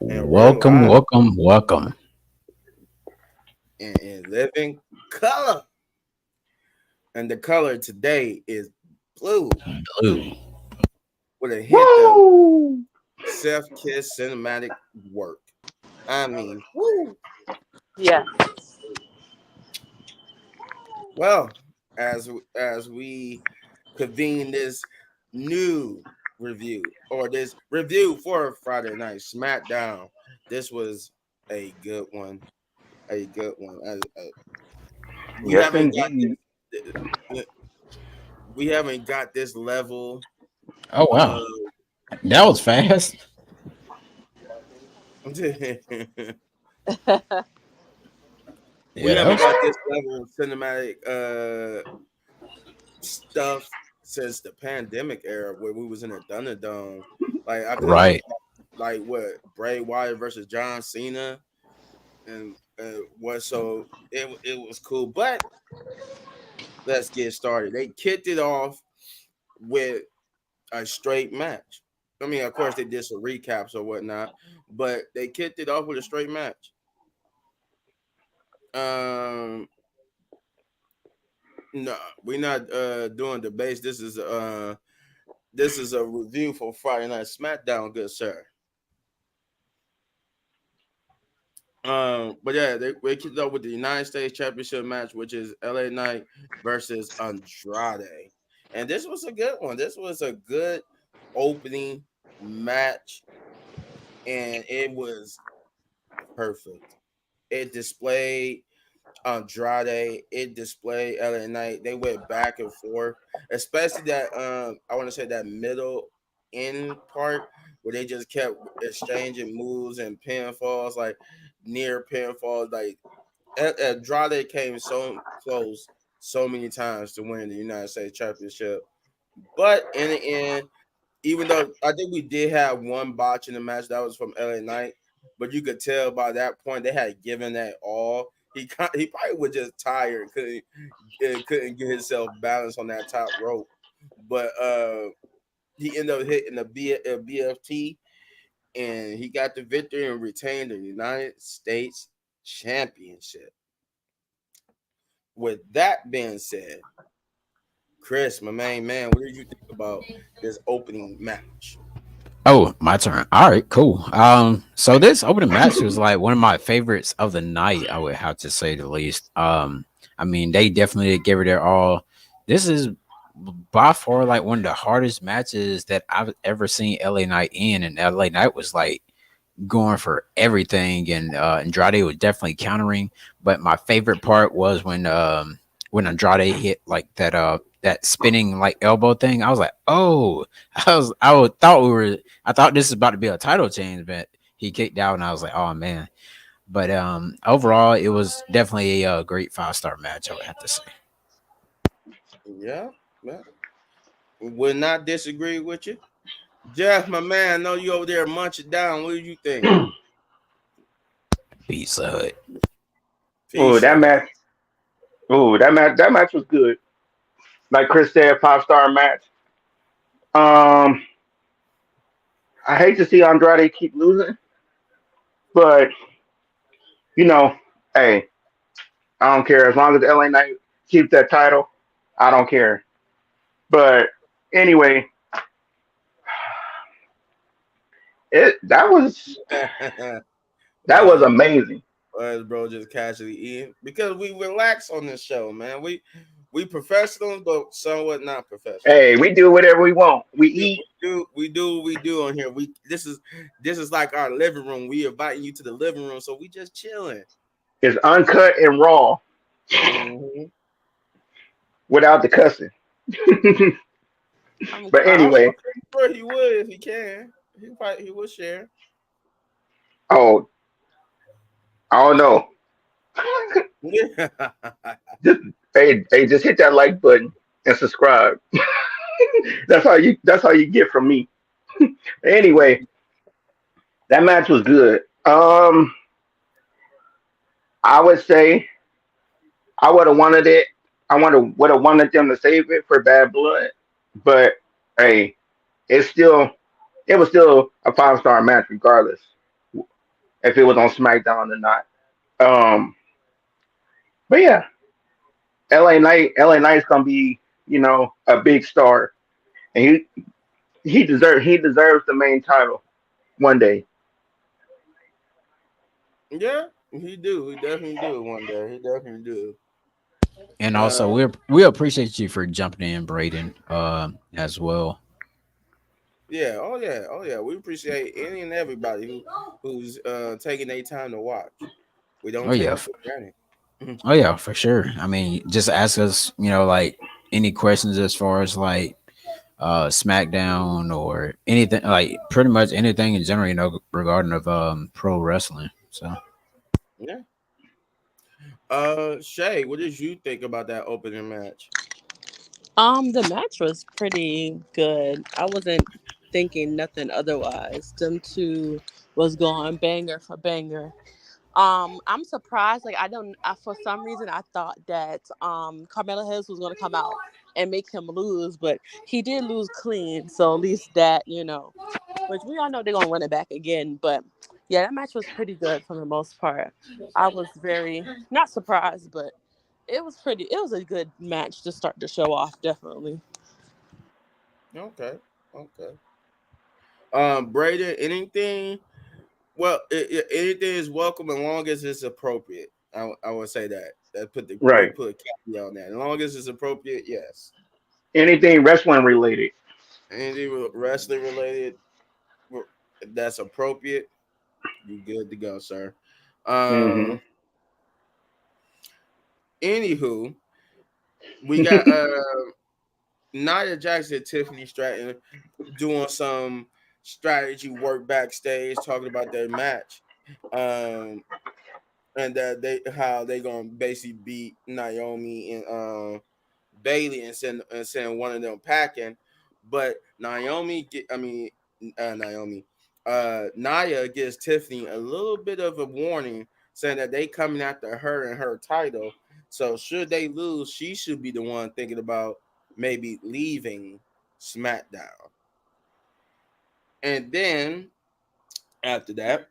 And we're Welcome, live welcome, welcome. in living color. And the color today is blue Blue. with a hint of Woo! self kiss cinematic work. I mean, woo. Yeah. Well, as we convene this new review or this review for Friday Night Smackdown, this was a good one. A good one. We Yes, haven't got indeed. this level Oh of wow, that was fast. we Yeah, that haven't was got this level of cinematic stuff since the pandemic era where we was in a Thunderdome. Like I could right. like what Bray Wyatt versus John Cena and what so it was cool. But let's get started. They kicked it off with a straight match. I mean, of course, they did some recaps or whatnot, but they kicked it off with a straight match. Um, no, we're not doing debates. This is a review for Friday Night Smackdown, good sir. But yeah, they kicked off with the United States Championship match, which is LA Knight versus Andrade, and this was a good one. This was a good opening match, and it was perfect. It displayed Andrade, it displayed LA Knight. They went back and forth, especially that I want to say that middle end part where they just kept exchanging moves and pinfalls, like near pinfalls. Like Andrade came so close so many times to win the United States Championship, but in the end, even though I think we did have one botch in the match that was from LA Knight, but you could tell by that point they had given that all. He probably was just tired, couldn't get himself balanced on that top rope, but he ended up hitting a BFT and he got the victory and retained the United States Championship. With that being said, Chris, my main man, what did you think about this opening match? Oh, my turn. All right, cool. So this opening match was like one of my favorites of the night. I would have to say the least. I mean, they definitely gave it their all. This is by far like one of the hardest matches that I've ever seen LA Knight in, and LA Knight was like going for everything, and Andrade was definitely countering. But my favorite part was when Andrade hit like that spinning like elbow thing. I was like, oh, I thought this was about to be a title change, but he kicked out, and I was like, oh man. But overall, it was definitely a great 5-star match. I would have to say. Yeah, yeah. Would not disagree with you. Jeff, my man, I know you over there munching down. What do you think? Pizza Hut. Oh, Peace. that match. Oh, that match was good. Like Chris said, 5-star match. Um, I hate to see Andrade keep losing, but you know, hey, I don't care as long as LA Knight keeps that title. I don't care. But anyway, it that was well, amazing. us bro just casually eating because we relax on this show, man. We professionals, but somewhat not professional. Hey, we do whatever we want. We We eat. do what we do on here. We this is like our living room. We inviting you to the living room, so we just chilling. It's uncut and raw Mm-hmm. without the cussing. I'm But good. I'm anyway, pretty sure he would if he can. He would share. oh, I don't know. Yeah. Just just hit that like button and subscribe. That's how you get from me. Anyway, that match was good. I would say I would have wanted it. Would have wanted them to save it for Bad Blood, but hey, it's still it was still a 5-star match regardless. if it was on SmackDown or not. Um, but yeah, LA Knight's gonna be, a big star, and he deserves the main title one day. Yeah, he do. He definitely do one day. He definitely do. And also, Uh, we appreciate you for jumping in, Braden, as well. yeah. Oh yeah. Oh yeah. We appreciate any and everybody who's taking their time to watch. We don't Oh take yeah, it for granted. Mhm. oh yeah, for sure. I mean, just ask us, like any questions as far as like SmackDown or anything, like pretty much anything in general, regarding of pro wrestling. So Yeah. Shay, what did you think about that opening match? The match was pretty good. I wasn't thinking nothing otherwise. Them two was going banger for banger. I'm surprised. Like I don't. For some reason, I thought that Carmelo Hayes was gonna come out and make him lose, but he did lose clean. So at least that, which we all know they're gonna run it back again. But yeah, that match was pretty good for the most part. I was very not surprised, but it was pretty. It was a good match to start the show off. Definitely. Okay. Okay. Braden, anything? Well, anything is welcome as long as it's appropriate. I would say that. That put the Right. put a caveat on that. As long as it's appropriate, yes. Anything wrestling related. Anything wrestling related, if that's appropriate, you good to go, sir. Hmm. Um. Anywho, we got Nia Jackson, Tiffany Stratton doing some strategy work backstage, talking about their match. Um, and that they how they gonna basically beat Naomi and Bailey and send one of them packing, but Naomi, Naya gives Tiffany a little bit of a warning, saying that they coming after her and her title. So should they lose, she should be the one thinking about maybe leaving SmackDown. And then after that,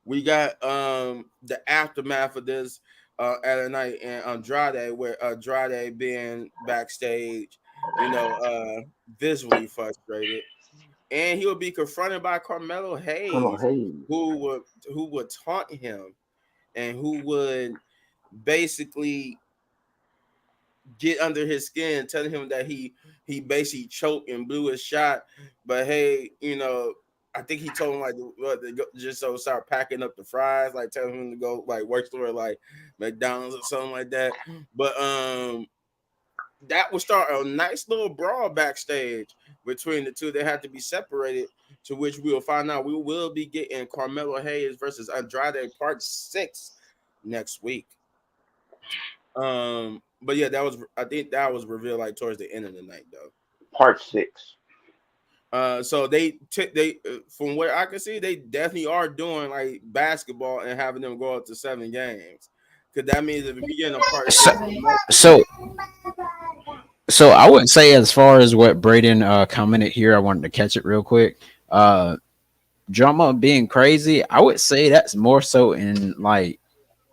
we got the aftermath of this at night and Andrade, where Andrade being backstage, visibly frustrated, and he would be confronted by Carmelo Come on, Hayes, hey. who would taunt him and who would basically get under his skin, telling him that he basically choked and blew his shot. But hey, I think he told him like just so start packing up the fries, like telling him to go like work somewhere like McDonald's or something like that. But that would start a nice little brawl backstage between the two. They had to be separated, to which we will find out. We will be getting Carmelo Hayes versus Andrade Part 6 next week. But yeah, I think that was revealed like towards the end of the night though. Part 6. So they from what I can see, they definitely are doing like basketball and having them go up to 7 games. Cause that means if we get a part so six, it must so so I would say, as far as what Braden commented here, I wanted to catch it real quick. Drama being crazy, I would say that's more so in like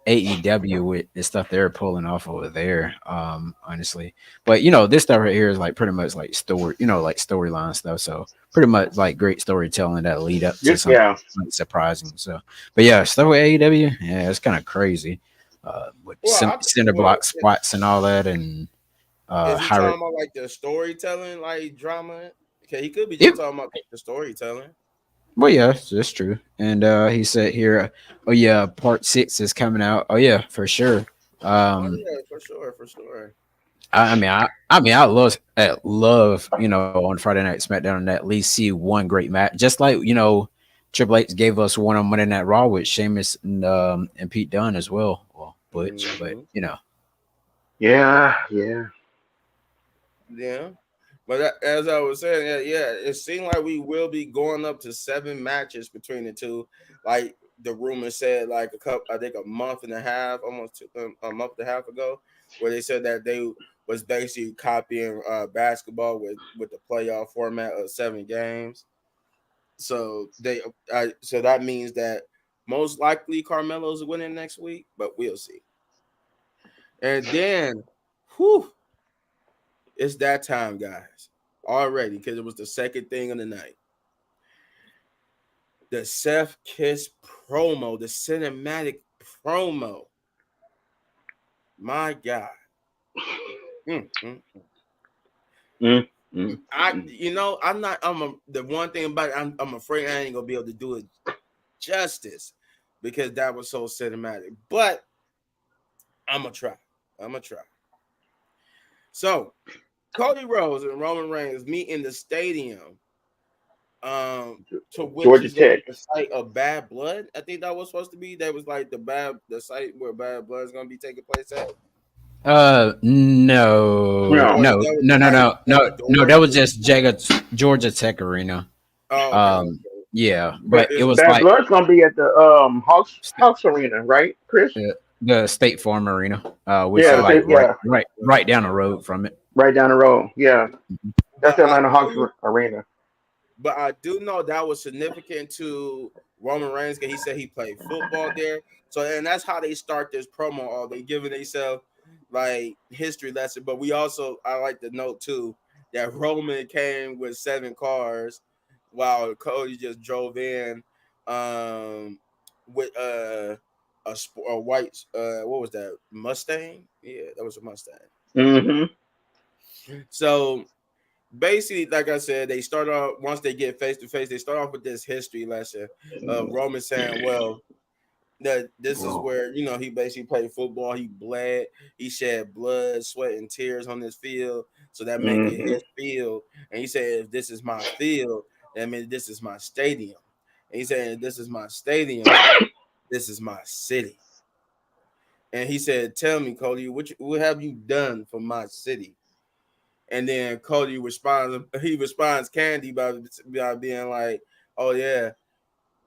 AEW with the stuff they're pulling off over there, honestly. But this stuff right here is like pretty much like story, like storyline stuff. So pretty much like great storytelling that lead up to something Yeah. like surprising. So, but yeah, stuff with AEW, yeah, it's kind of crazy. With well, cinder block spots and all that, and is he high. talking about like the storytelling, like drama? Okay, he could be Yep. just talking about like, the storytelling. Well, yeah, that's true. And he said here, oh yeah, part 6 is coming out. Oh yeah, for sure. Oh Um, yeah, for sure, for sure. I love, on Friday Night SmackDown and at least see one great match, just like Triple H gave us one on Monday Night Raw with Sheamus and Pete Dunne as well. Well, Butch, but Hmm. Yeah. Yeah. Yeah. But as I was saying, yeah, it seemed like we will be going up to 7 matches between the two. Like the rumor said, like I think a month and a half, almost a month and a half ago, where they said that they was basically copying basketball with the playoff format of 7 games. So so that means that Most likely Carmelo's winning next week, but we'll see. And then, whew, it's that time, guys. Already, because it was the second thing of the night. The Seth Kiss promo, the cinematic promo. My God. Mm, mm. Mm, mm, mm. I'm not. The one thing about it, I'm afraid I ain't gonna be able to do it justice because that was so cinematic. But I'm gonna try. I'm gonna try. So Cody Rhodes and Roman Reigns meet in the stadium, to which Georgia is gonna Tech. be the site of Bad Blood. I think that was supposed to be. That was like the site where Bad Blood is gonna be taking place at. No, Or No. no, that was no, no, like no, no, next no. door. That was just Georgia Tech Arena. Oh, okay, Um, okay. yeah, But but it it's was Bad like Blood's gonna be at the st- Hawks Arena, right, Chris? the State Farm Arena, which Yeah, is the oh, like state, okay, right, yeah, okay, right, okay, right okay. down the road from it. right down the road. Yeah, that's But the I Atlanta Hawks do Arena. But I do know that was significant to Roman Reigns because he said he played football there. So and that's how they start this promo. All they giving themselves like history lesson. But we also I like to note too that Roman came with 7 cars while Cody just drove in with a white what was that, Mustang? Yeah, that was a Mustang. Mm-hmm. So basically, like I said, they start off once they get face to face. They start off with this history lesson of Roman saying, "Well, that this is where he basically played football. He bled, he shed blood, sweat, and tears on this field, so that make it Mm-hmm. his field." And he said, "If this is my field, that means this is my stadium." And he said, "If this is my stadium, this is my city." And he said, "Tell me, Cody, what have you done for my city?" And then Cody responds. He responds candy by being like, "Oh yeah,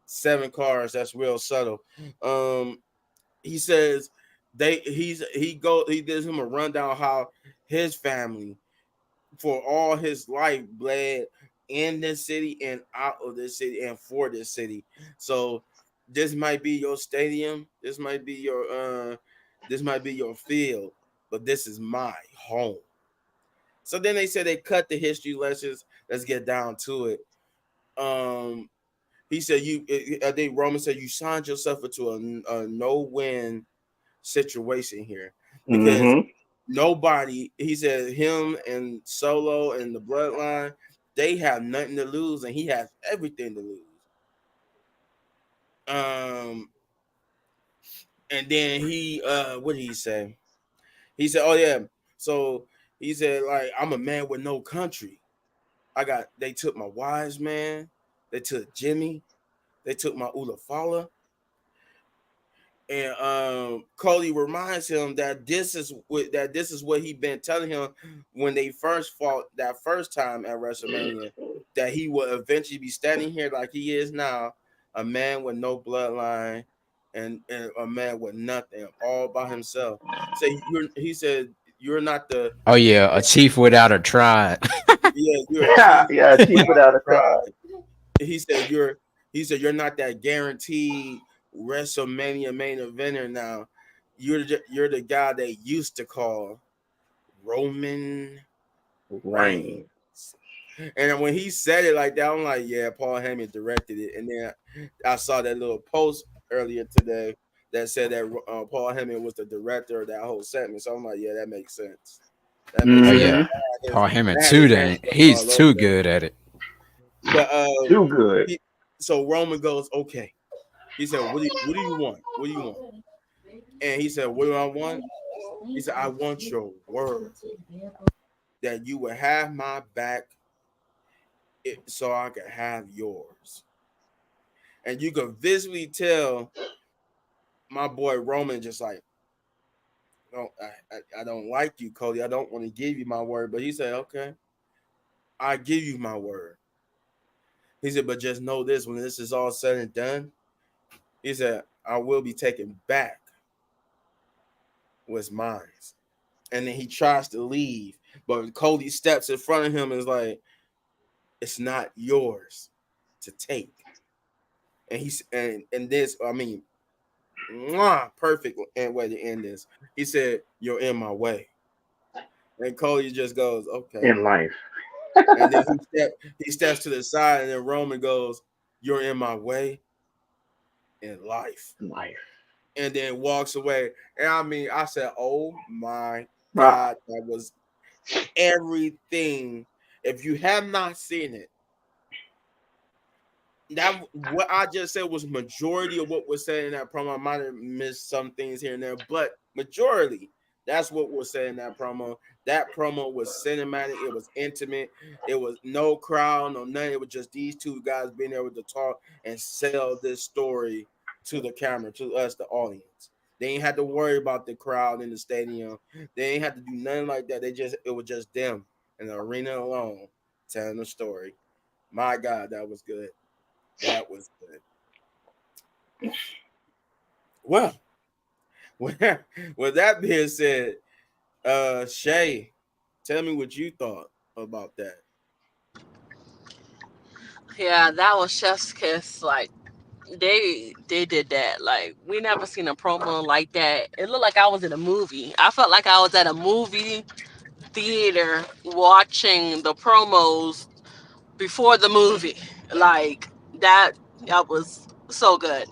7 cars. That's real subtle." Um, he says he gives him a rundown how his family for all his life bled in this city and out of this city and for this city. So this might be your stadium. This might be your field, but this is my home. So then they said they cut the history lessons. Let's get down to it. Um, he said I think Roman said you signed yourself into a no-win situation here because Mm-hmm. nobody. He said him and Solo and the Bloodline, they have nothing to lose, and he has everything to lose. Um, and then what did he say? He said, "Oh yeah." So he said, like, I'm a man with no country. They took my wise man, they took Jimmy, they took my Ulafala, and Cody reminds him that this is what he been telling him when they first fought that first time at WrestleMania, that he will eventually be standing here like he is now, a man with no bloodline, and a man with nothing, all by himself. So he said you're not the Oh yeah, a chief without a tribe. yeah, you're a Yeah, chief yeah. Chief without a without a tribe. tribe. He said you're not that guaranteed WrestleMania main eventer now. You're the guy they used to call Roman Rain. Reigns. And when he said it like that, I'm like, yeah, Paul Heyman directed it. And then I saw that little post earlier today that said that Paul Heyman was the director of that whole segment. So I'm like, yeah, that makes sense. That makes Oh sense. Mm-hmm. yeah, Paul Heyman That had too. his Then handprint he's all over too it. good at it. But Too good. so Roman goes, okay. He said, what do you want? What do you want? And he said, what do I want? He said, I want your word that you would have my back so I could have yours. And you could visibly tell my boy Roman just like, no, I don't like you, Cody. I don't want to give you my word. But he said, okay, I give you my word. He said, but just know this, when this is all said and done, he said, I will be taken back what's mine. And then he tries to leave, but Cody steps in front of him and is like, it's not yours to take. and and this, I mean, perfect and way to end this. He said, "You're in my way," and Cody just goes, "Okay," in life. and then he steps to the side, and then Roman goes, "You're in my way in life," In life. and then walks away. And I mean, I said, "Oh my Uh, God, that was everything." If you have not seen it, that what I just said was majority of what was said in that promo. I might have missed some things here and there, but majority, that's what was said in that promo. That promo was cinematic, it was intimate, it was no crowd, no nothing. It was just these two guys being able to talk and sell this story to the camera, to us, the audience. They ain't had to worry about the crowd in the stadium. They ain't had to do nothing like that. It was just them in the arena alone telling the story. My God, that was good. That was good. Well, with that being said, Shay, tell me what you thought about that. Yeah, that was Chef's Kiss. Like they did that. Like we never seen a promo like that. It looked like I was in a movie. I felt like I was at a movie theater watching the promos before the movie. Like that was so good.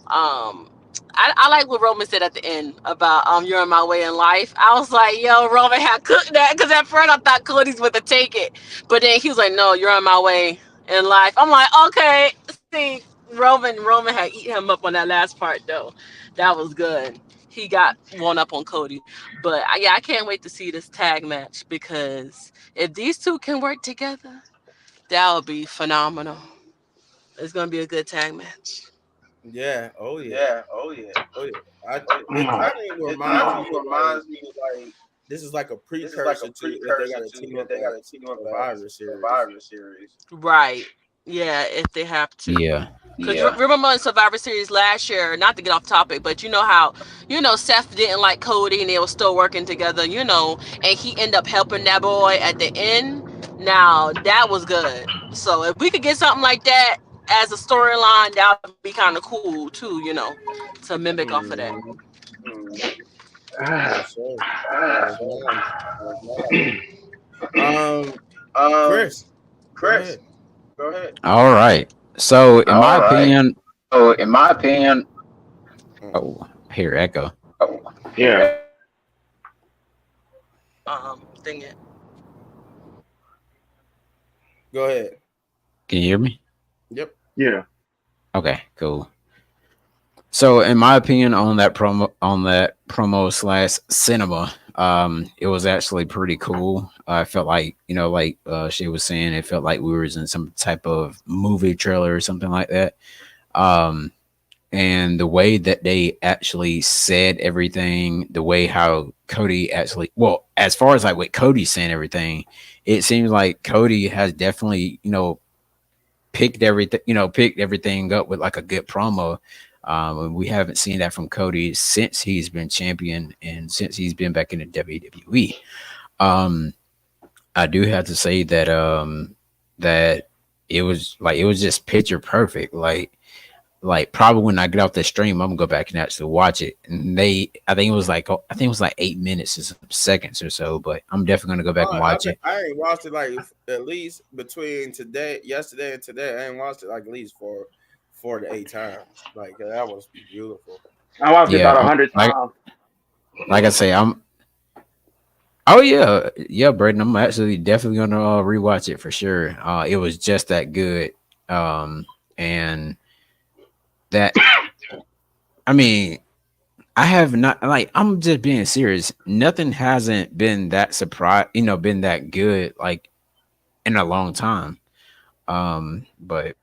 Um, I like what Roman said at the end about you're in my way in life. I was like, yo, Roman had cooked that because at first I thought Cody's would have take it, but then he was like, no, you're in my way in life. I'm like, okay, see, Roman had eat him up on that last part though. That was good. He got one up on Cody, but yeah, I can't wait to see this tag match because if these two can work together, that would be phenomenal. It's gonna be a good tag match. Yeah. Oh yeah. Yeah. Oh yeah. Oh yeah. It uh, kind of It reminds kind me of of like reminds me of like this is like a this is like a precursor to if they got precursor to to team if up they got at to team up at Survivor Series. Survivor Series. Right. Yeah, if they have to. Yeah. Because remember in Survivor Series last year, not to get off topic, but you know how, Seth didn't like Cody and they were still working together, and he ended up helping that boy at the end. Now, that was good. So if we could get something like that as a storyline, that would be kind of cool too, to mimic off of that. Mm-hmm. Mm. Yes, sir. Yes, ma'am. Yes, ma'am. Um, Um, Chris, go Chris, ahead. go ahead. All right. So in my All right. opinion, So, in my opinion, Mm. oh, here echo. oh, yeah. Thing it. Go ahead. Can you hear me? Yep. Yeah. Okay, cool. So in my opinion on that promo slash cinema, it was actually pretty cool. I felt like, like she was saying, it felt like we were in some type of movie trailer or something like that. Um, and the way that they actually said everything, the way how Cody actually, well, as far as like with Cody saying everything, it seems like Cody has definitely, picked everything up with like a good promo. And we haven't seen that from Cody since he's been champion and since he's been back in the WWE. Um, I do have to say that that it was just picture perfect. Like probably when I get off the stream, I'm gonna go back and actually watch it. And I think it was like 8 minutes or some seconds or so. But I'm definitely gonna go back and watch it. I ain't watched it like at least between yesterday and today. I ain't watched it like at least 4 to 8 times. Like that was beautiful. I watched it Yeah, about 100 times. like I say, I'm. Oh yeah, Braden. I'm actually definitely gonna rewatch it for sure. It was just that good. And that I mean, I have not like I'm just being serious. Nothing hasn't been that been that good like in a long time. But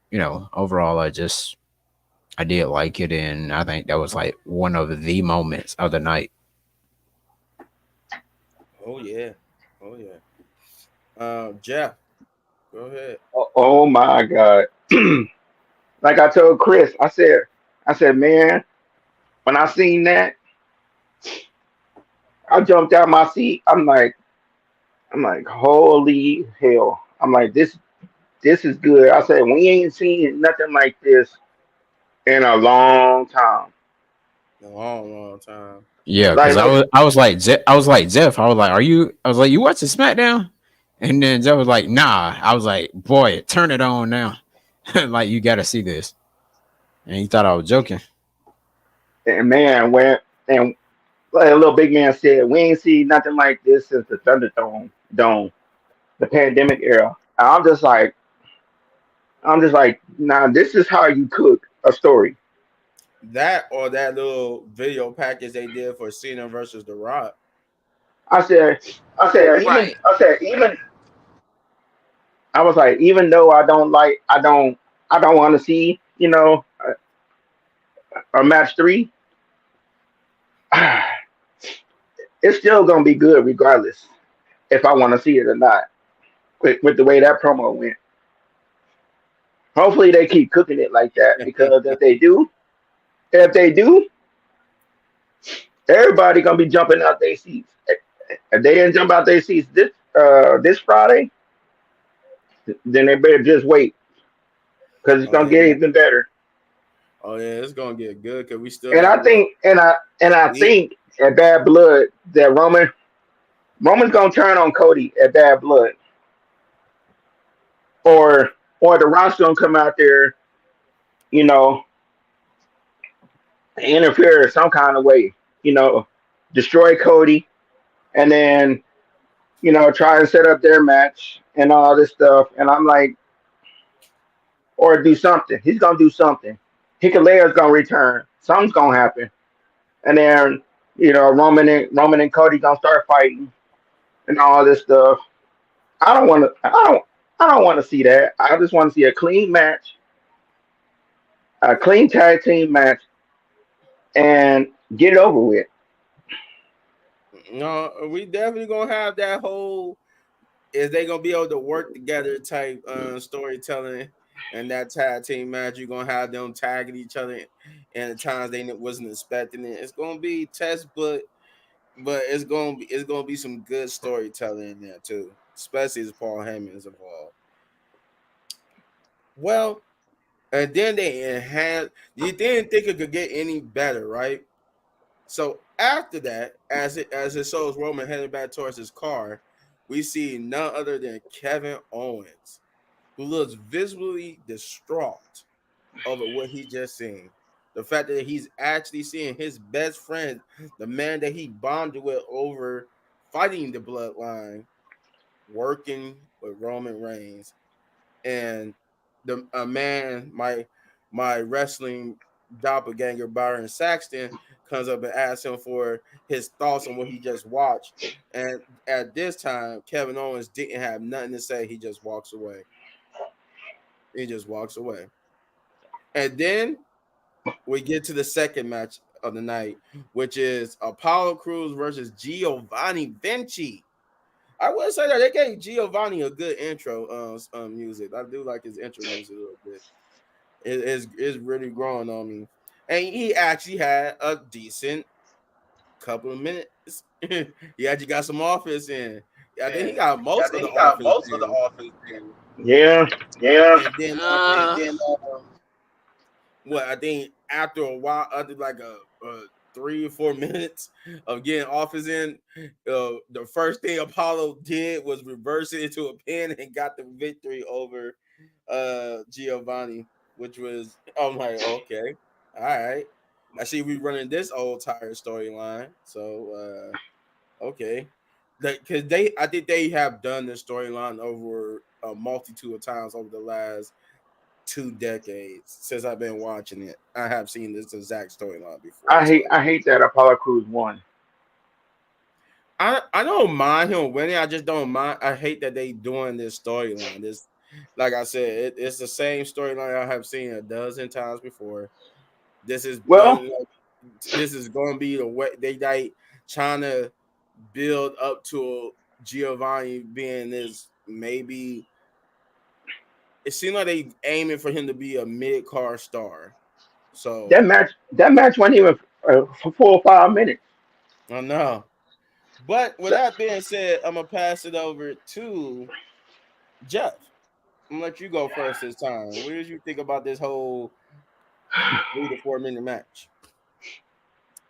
overall, I did like it, and I think that was like one of the moments of the night. Oh yeah. Oh yeah. Jeff, go ahead. Oh my God. Like I told Chris, I said, man, when I seen that, I jumped out my seat. I'm like, holy hell. I'm like, this is good. I said, we ain't seen nothing like this in a long time. A long, long time. Yeah, because Like, I was like Jeff. I was like, are you? I was like, you watching Smackdown? And then Jeff was like, nah. I was like, boy, turn it on now. Like you got to see this. And he thought I was joking. and man, when and like a little big man said, we ain't see nothing like this since the Dome, the pandemic era. And I'm just like, now this is how you cook a story. That or that little video package they did for Cena versus The Rock. I said, Right. I said, even I was like, even though I don't want to see, a match three, it's still gonna be good regardless if I want to see it or not. With the way that promo went, hopefully they keep cooking it like that because if they do, everybody gonna be jumping out their seats. If they didn't jump out their seats this Friday, then they better just wait because it's Oh gonna get yeah. even better. Oh yeah, it's gonna get good because we still And got I what think and I week. think at Bad Blood that Roman's gonna turn on Cody at Bad Blood, or the Rock's gonna come out there, you know, and interfere in some kind of way, you know, destroy Cody, and then try and set up their match and all this stuff. And I'm like, or do something. He's gonna do something. Hikuleu's gonna return. Something's gonna happen, and then Roman and Cody gonna start fighting and all this stuff. I don't want to. I don't want to see that. I just want to see a clean match, a clean tag team match, and get it over with. No, we definitely gonna have that whole is they gonna be able to work together type storytelling and that tag team match. You're gonna have them tagging each other in the times they wasn't expecting it. It's gonna be test, but it's gonna be some good storytelling in there too, especially as Paul Heyman is involved. Well, and then they enhance. You didn't think it could get any better, right? So after that, as it shows Roman heading back towards his car, we see none other than Kevin Owens, who looks visibly distraught over what he just seen. The fact that he's actually seeing his best friend, the man that he bonded with over fighting the bloodline, working with Roman Reigns, and the a man, my wrestling doppelganger Byron Saxton comes up and asks him for his thoughts on what he just watched. And at this time, Kevin Owens didn't have nothing to say. He just walks away. He just walks away. And then we get to the second match of the night, which is Apollo Crews versus Giovanni Vinci. I would say that they gave Giovanni a good intro music. I do like his intro music a little bit. It's really growing on me. And he actually had a decent couple of minutes. He actually got some offense in. I think he got I most of think the he got offense most of the in. offense in. Yeah, Yeah. And then And Uh, then what I think after a while, after like a 3 or 4 minutes of getting offense in, the first thing Apollo did was reverse it into a pin and got the victory over Giovanni, which was I'm like, okay, all right. I see we running this old tired storyline. So okay. Because I think they have done this storyline over a multitude of times over the last 2 decades since I've been watching it. I have seen this exact storyline before. So I hate that Apollo Crews won. I don't mind him winning. I just don't mind. I hate that they doing this storyline. This, like I said, it's the same storyline I have seen a dozen times before. This is Well, this is going to be the way they like trying to build up to Giovanni being this maybe. It seems like they aiming for him to be a mid card star. So that match wasn't even for 4 or 5 minutes. I know. But with So, that being said, I'm gonna pass it over to Jeff. I'm gonna let you go first this time. What did you think about this whole 3 to 4 minute match.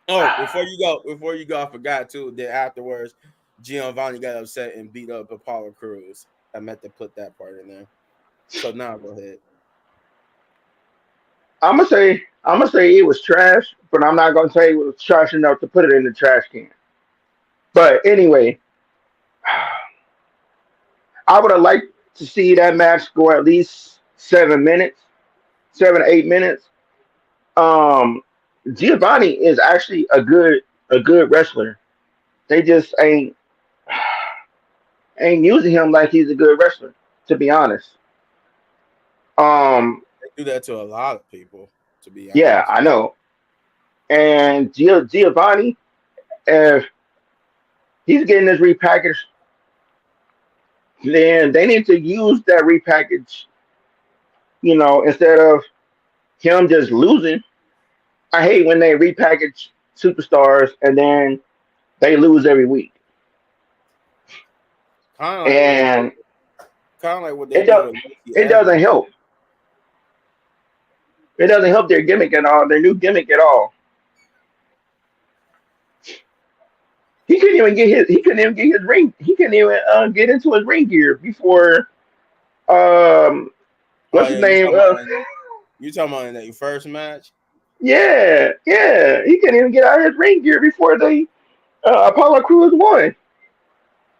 Oh, before you go, I forgot too that afterwards, Giovanni got upset and beat up Apollo Cruz. I meant to put that part in there. So now go ahead. I'm gonna say it was trash, but I'm not gonna say it was trash enough to put it in the trash can. But anyway, I would have liked to see that match go at least 7 minutes, 7 to 8 minutes. Um, Giovanni is actually a good wrestler. They just ain't using him like he's a good wrestler. To be honest, um, They do that to a lot of people, to be yeah, honest. I know. And Giovanni, if he's getting this repackaged, then they need to use that repackage. Instead of him just losing. I hate when they repackage superstars and then they lose every week. Kind of like what they did. And Kind of like what they it did does with Lacey it doesn't Evans. help. It doesn't help their gimmick at all, their new gimmick at all. He couldn't even get his ring. He couldn't even get into his ring gear before um Oh what's his yeah, you name? talking about you talking about in that first match? Yeah, yeah. He couldn't even get out of his ring gear before they Apollo Crews won.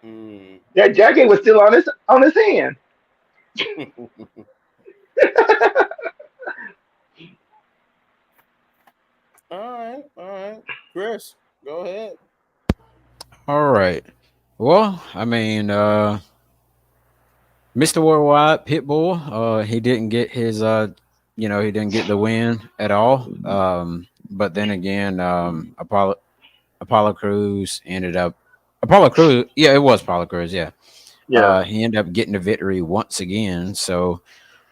Mm. That jacket was still on his hand. All right, Chris, go ahead. All right. Well, I mean, Mr. Worldwide Pitbull, he didn't get his he didn't get the win at all. But then again, Apollo Cruz ended up Apollo Cruz, yeah, it was Apollo Cruz, yeah. Yeah. He ended up getting the victory once again. So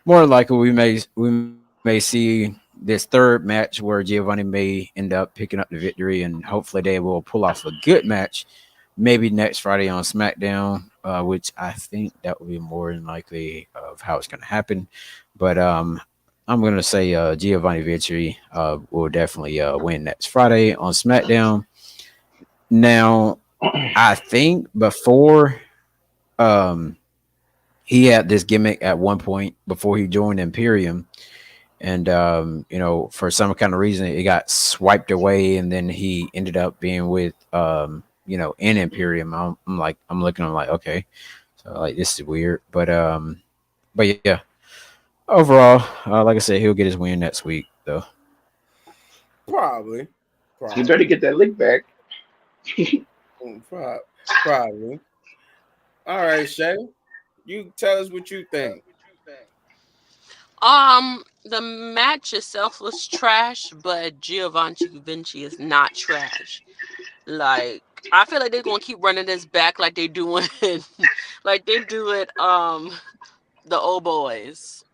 more likely we may see this third match where Giovanni may end up picking up the victory, and hopefully they will pull off a good match. Maybe next Friday on SmackDown, which I think that will be more than likely of how it's going to happen. But I'm going to say Giovanni Victory will definitely win next Friday on SmackDown. Now, I think before um, he had this gimmick at one point before he joined Imperium, and for some kind of reason it got swiped away, and then he ended up being with in Imperium. I'm looking, I'm like, okay, so like this is weird, but yeah, overall, like I said, he'll get his win next week though. Probably, You better probably, get that lick back. probably. All right, Shay, you tell us what you think. The match itself was trash, but Giovanni Vinci is not trash. Like, I feel like they're gonna keep running this back like they doing like they do it the old boys.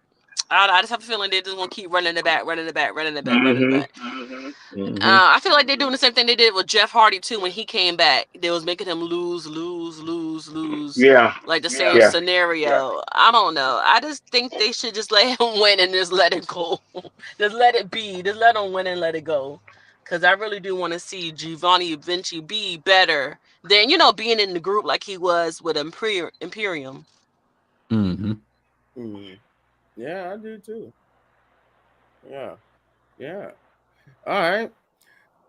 I just have a feeling they're just gonna keep running it back, running it back, running it back, running it Hmm. back. Hmm. I feel like they're doing the same thing they did with Jeff Hardy too when he came back. They was making him lose, lose, lose, lose, Yeah. like the same Yeah. scenario. I don't know. I just think they should just let him win and just let it go. Just let it be. Just let him win and let it go. Cause I really do want to see Giovanni Vinci be better than being in the group like he was with Imperium. Hmm. Mm. Yeah, I do too. Yeah, yeah. All right.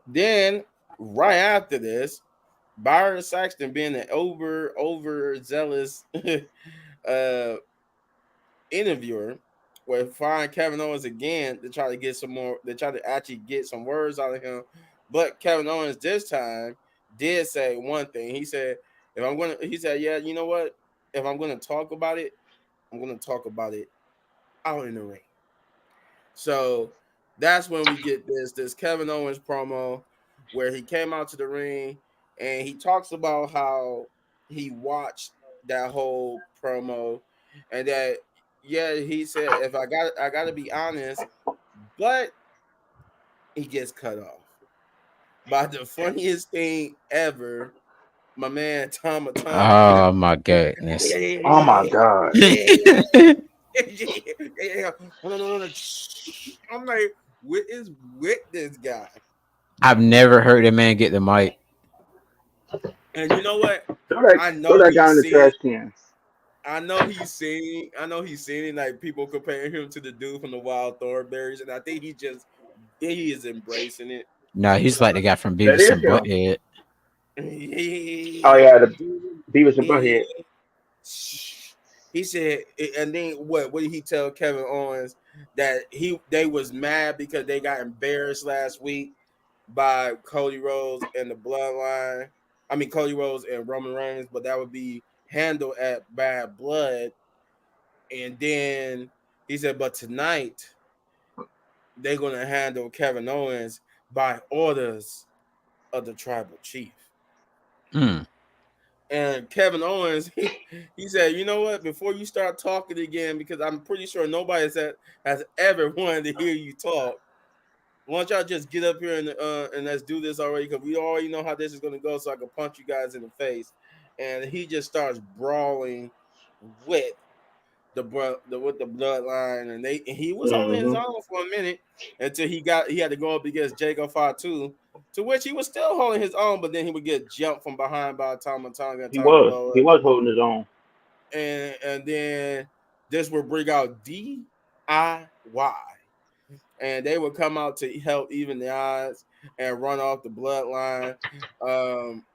Then right after this, Byron Saxton being an overzealous uh interviewer would find Kevin Owens again to try to get some more. They try to actually get some words out of him, but Kevin Owens this time did say one thing. He said, "If I'm gonna," he said, "Yeah, you know what? If I'm gonna talk about it, I'm gonna talk about it out in the ring." So that's when we get this Kevin Owens promo where he came out to the ring and he talks about how he watched that whole promo and that he said if I gotta be honest, but he gets cut off by the funniest thing ever, my man Tom Atomic. Oh my Yeah, goodness. yeah, Oh yeah, my yeah, God. yeah, yeah, yeah, yeah, yeah, yeah. No, no, no, no. I'm like, What is with this guy? I've never heard a man get the mic. And you know what? I Throw know that guy in he's the seen. trash can. I know he's seen it. Like people comparing him to the dude from the Wild Thornberries, and I think he is embracing it. No, he's like the guy from That Beavis is and him. Butthead. Oh He, yeah, the Beavis and he, Butthead. he said, and then what did he tell Kevin Owens that they was mad because they got embarrassed last week by Cody Rhodes and the Bloodline. I mean Cody Rhodes and Roman Reigns, but that would be handled at Bad Blood. And then he said, but tonight they're gonna handle Kevin Owens by orders of the tribal chief. Hmm. And Kevin Owens, he said, you know what? Before you start talking again, because I'm pretty sure nobody has ever wanted to hear you talk. Why don't y'all just get up here and let's do this already? Because we already know how this is going to go, so I can punch you guys in the face. And he just starts brawling with with the bloodline, and he was holding his Hmm. own for a minute until he had to go up against Jacob Fatu, to which he was still holding his own, but then he would get jumped from behind by Tama Tonga and He Tama was. Loa, He was holding his own. and then this would bring out DIY, and they would come out to help even the odds and run off the bloodline. Um,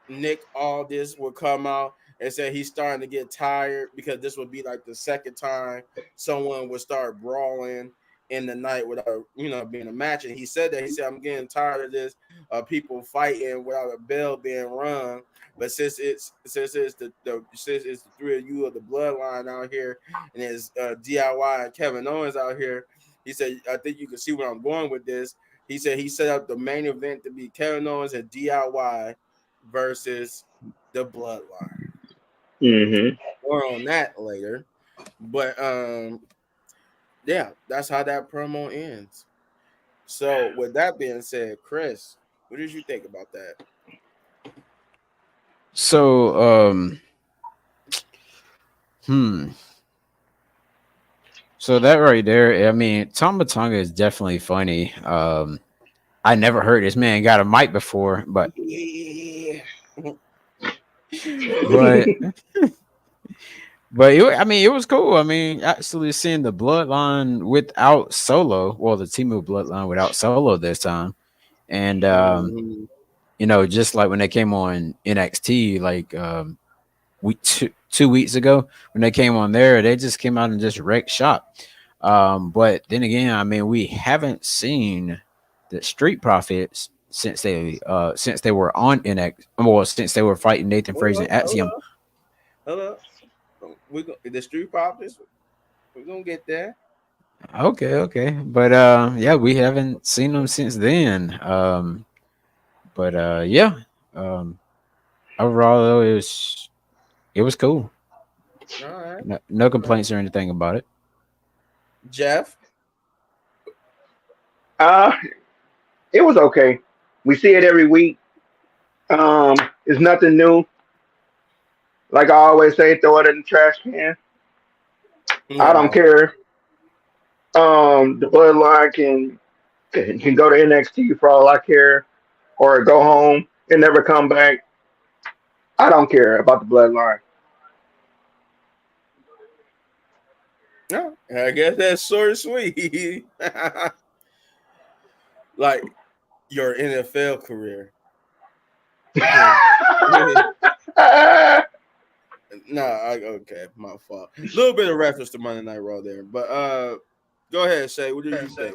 Nick Aldis would come out and say he's starting to get tired because this would be like the second time someone would start brawling in the night without being a match. And he said I'm getting tired of this people fighting without a bell being rung. But since it's the three of you of the bloodline out here, and it's DIY and Kevin Owens out here, he said I think you can see where I'm going with this. He said he set up the main event to be Kevin Owens and DIY versus the bloodline. Hmm. More on that later. But yeah, that's how that promo ends. So with that being said, Chris, what did you think about that? So, hmm. So that right there, I mean, Tama Tonga is definitely funny. I never heard this man got a mic before, Yeah. but I mean, it was cool. I mean, actually seeing the bloodline without Solo, well, the Timu bloodline without Solo this time, and Mhm. just like when they came on NXT, like week 2 weeks ago when they came on there, they just came out and just wrecked shop. But then again, I mean, we haven't seen the Street Profits since they were on NXT, well, since they were fighting Nathan Fraser and Hold Axiom. up, hold up. We go the Street Profits. We're gonna get there. Okay, okay, but yeah, we haven't seen them since then. But yeah, um, overall though, it was cool. All right, No all right. complaints or anything about it. Jeff. uh, it was okay. We see it every week. It's nothing new. Like I always say, throw it in the trash can. I don't Yeah. care. The bloodline can go to NXT for all I care, or go home and never come back. I don't care about the bloodline. Yeah, I guess that's short and sweet. Like your NFL career. No, okay, my fault. A little bit of reference to Monday Night Raw there, but go ahead, Shay. What did you think?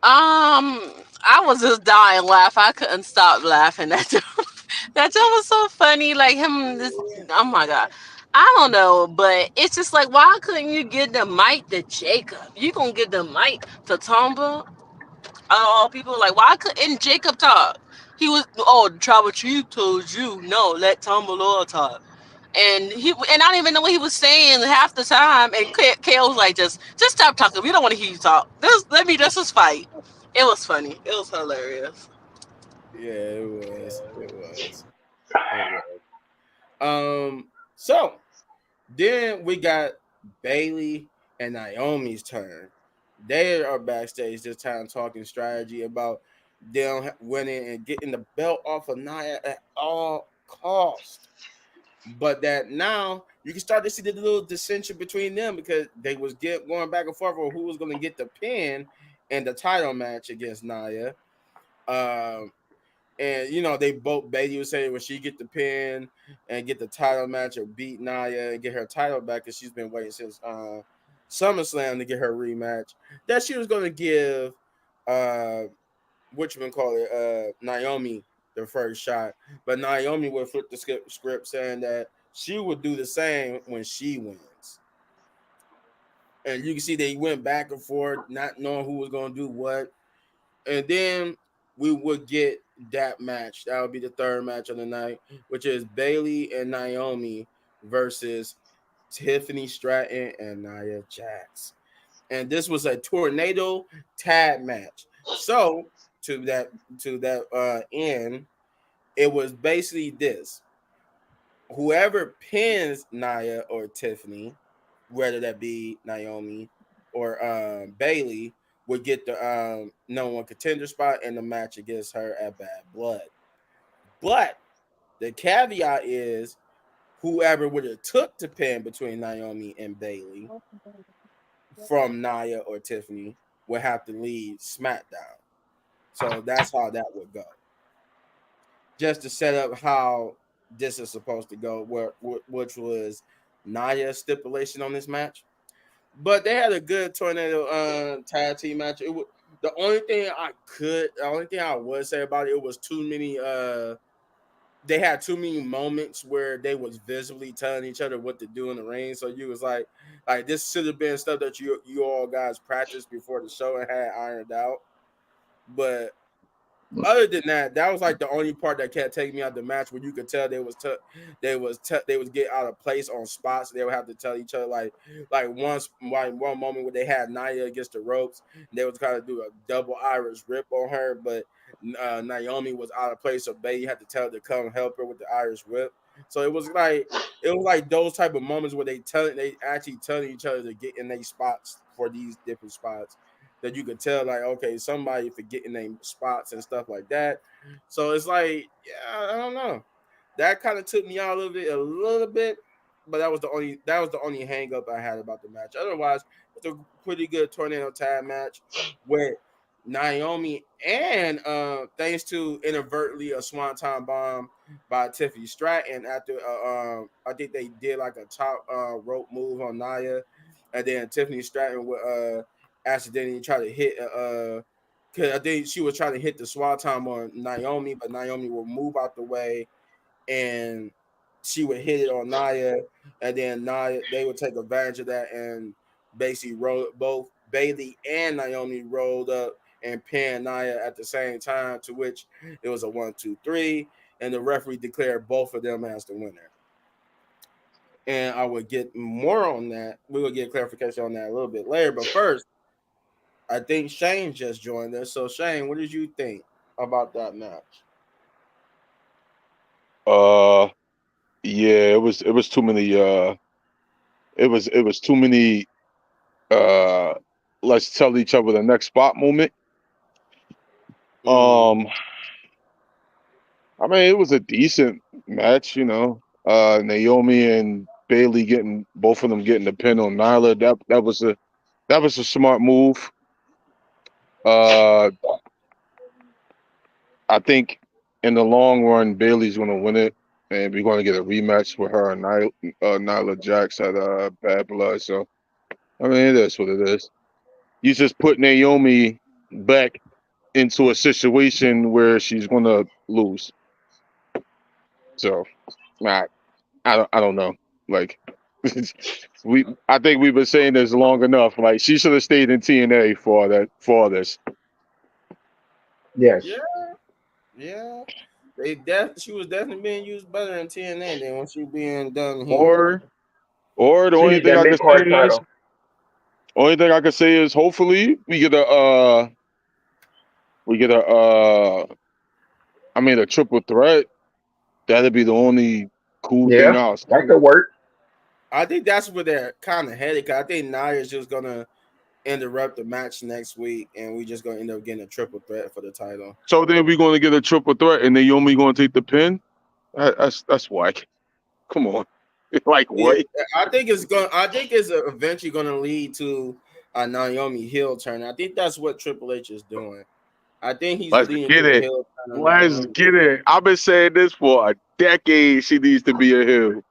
I was just dying laugh. I couldn't stop laughing. That joke was so funny. Like him, this. Oh my god. I don't know, but it's just like, why couldn't you get the mic to Jacob? You gonna get the mic to Tomba? Oh, people like, why couldn't Jacob talk? He was, oh, the tribal chief told you no, let Tomba talk. And I don't even know what he was saying half the time. And Kale was like, just stop talking. We don't want to hear you talk. Let's just fight. It was funny. It was hilarious. Yeah, it was. It was. It was. So then we got Bailey and Naomi's turn. They are backstage this time talking strategy about them winning and getting the belt off of Nia at all cost. But that now you can start to see the little dissension between them because they was going back and forth on who was going to get the pin in the title match against Nia. Um, and they both Bailey was saying when she get the pin and get the title match or beat Nia and get her title back because she's been waiting since SummerSlam to get her rematch. That she was going to give uh Naomi the first shot, but Naomi would flip the script saying that she would do the same when she wins. And you can see they went back and forth, not knowing who was going to do what. And then we would get that match. That would be the third match of the night, which is Bailey and Naomi versus Tiffany Stratton and Nia Jax. And this was a tornado tag match. So to that end, it was basically this: whoever pins Nia or Tiffany, whether that be Naomi or Bailey, would get the number one contender spot in the match against her at Bad Blood. But the caveat is whoever would have took the pin between Naomi and Bailey from Nia or Tiffany would have to leave SmackDown. So that's how that would go. Just to set up how this is supposed to go, which was Nia's stipulation on this match. But they had a good tornado tag team match. The only thing I would say about it was too many. They had too many moments where they was visibly telling each other what to do in the ring. So you was like this should have been stuff that you all guys practiced before the show and had ironed out. But other than that, that was like the only part that kept taking me out of the match where you could tell they was get out of place on spots. They would have to tell each other one moment where they had Nia against the ropes, they was kind of do a double Irish rip on her, but Naomi was out of place, so Bailey had to tell her to come help her with the Irish whip. So it was like those type of moments where they actually telling each other to get in their spots for these different spots that you could tell, like, okay, somebody forgetting their spots and stuff like that. So it's like, yeah, I don't know. That kind of took me out of it a little bit, but that was the only hang up I had about the match. Otherwise, it's a pretty good tornado tag match with Naomi and thanks to inadvertently a swanton bomb by Tiffany Stratton after I think they did like a top rope move on Nia, and then Tiffany Stratton would accidentally try to hit cause I think she was trying to hit the swanton on Naomi, but Naomi will move out the way and she would hit it on Nia, and then Nia they would take advantage of that and basically both Bailey and Naomi rolled up and pinned Nia at the same time, to which it was a 1, 2, 3, and the referee declared both of them as the winner. And I would get more on that. We will get clarification on that a little bit later. But first, I think Shane just joined us. So Shane, what did you think about that match? Uh, yeah, it was too many. It was too many. Uh, let's tell each other the next spot moment. Mm. Um, I mean, it was a decent match, you know. Naomi and Bailey getting both of them getting the pin on Nyla. That was a smart move. Uh, I think in the long run, Bailey's going to win it, and we're going to get a rematch with her and Nyla Jax at Bad Blood. So I mean, it is what it is. You just put Naomi back into a situation where she's going to lose. So I don't know. Like I think we've been saying this long enough. Like she should have stayed in TNA for all this. Yes. Yeah, yeah. She was definitely being used better in TNA than when she being done here. Or or the She only needs thing that I mid can say card is title. hopefully we get a I mean a triple threat. That'd be the only cool thing Yeah, I'll that say. could work. I think that's where they're kind of headed. 'Cause I think Nia's just gonna interrupt the match next week, and we just gonna end up getting a triple threat for the title. So then we're going to get a triple threat, and Naomi going to take the pin. That's whack. Come on, like Yeah, what? I think it's going. I think it's eventually going to lead to a Naomi heel turn. I think that's what Triple H is doing. I think he's Let's leading get to a it. heel turn on Let's Naomi. get it. I've been saying this for a decade. She needs to be a heel.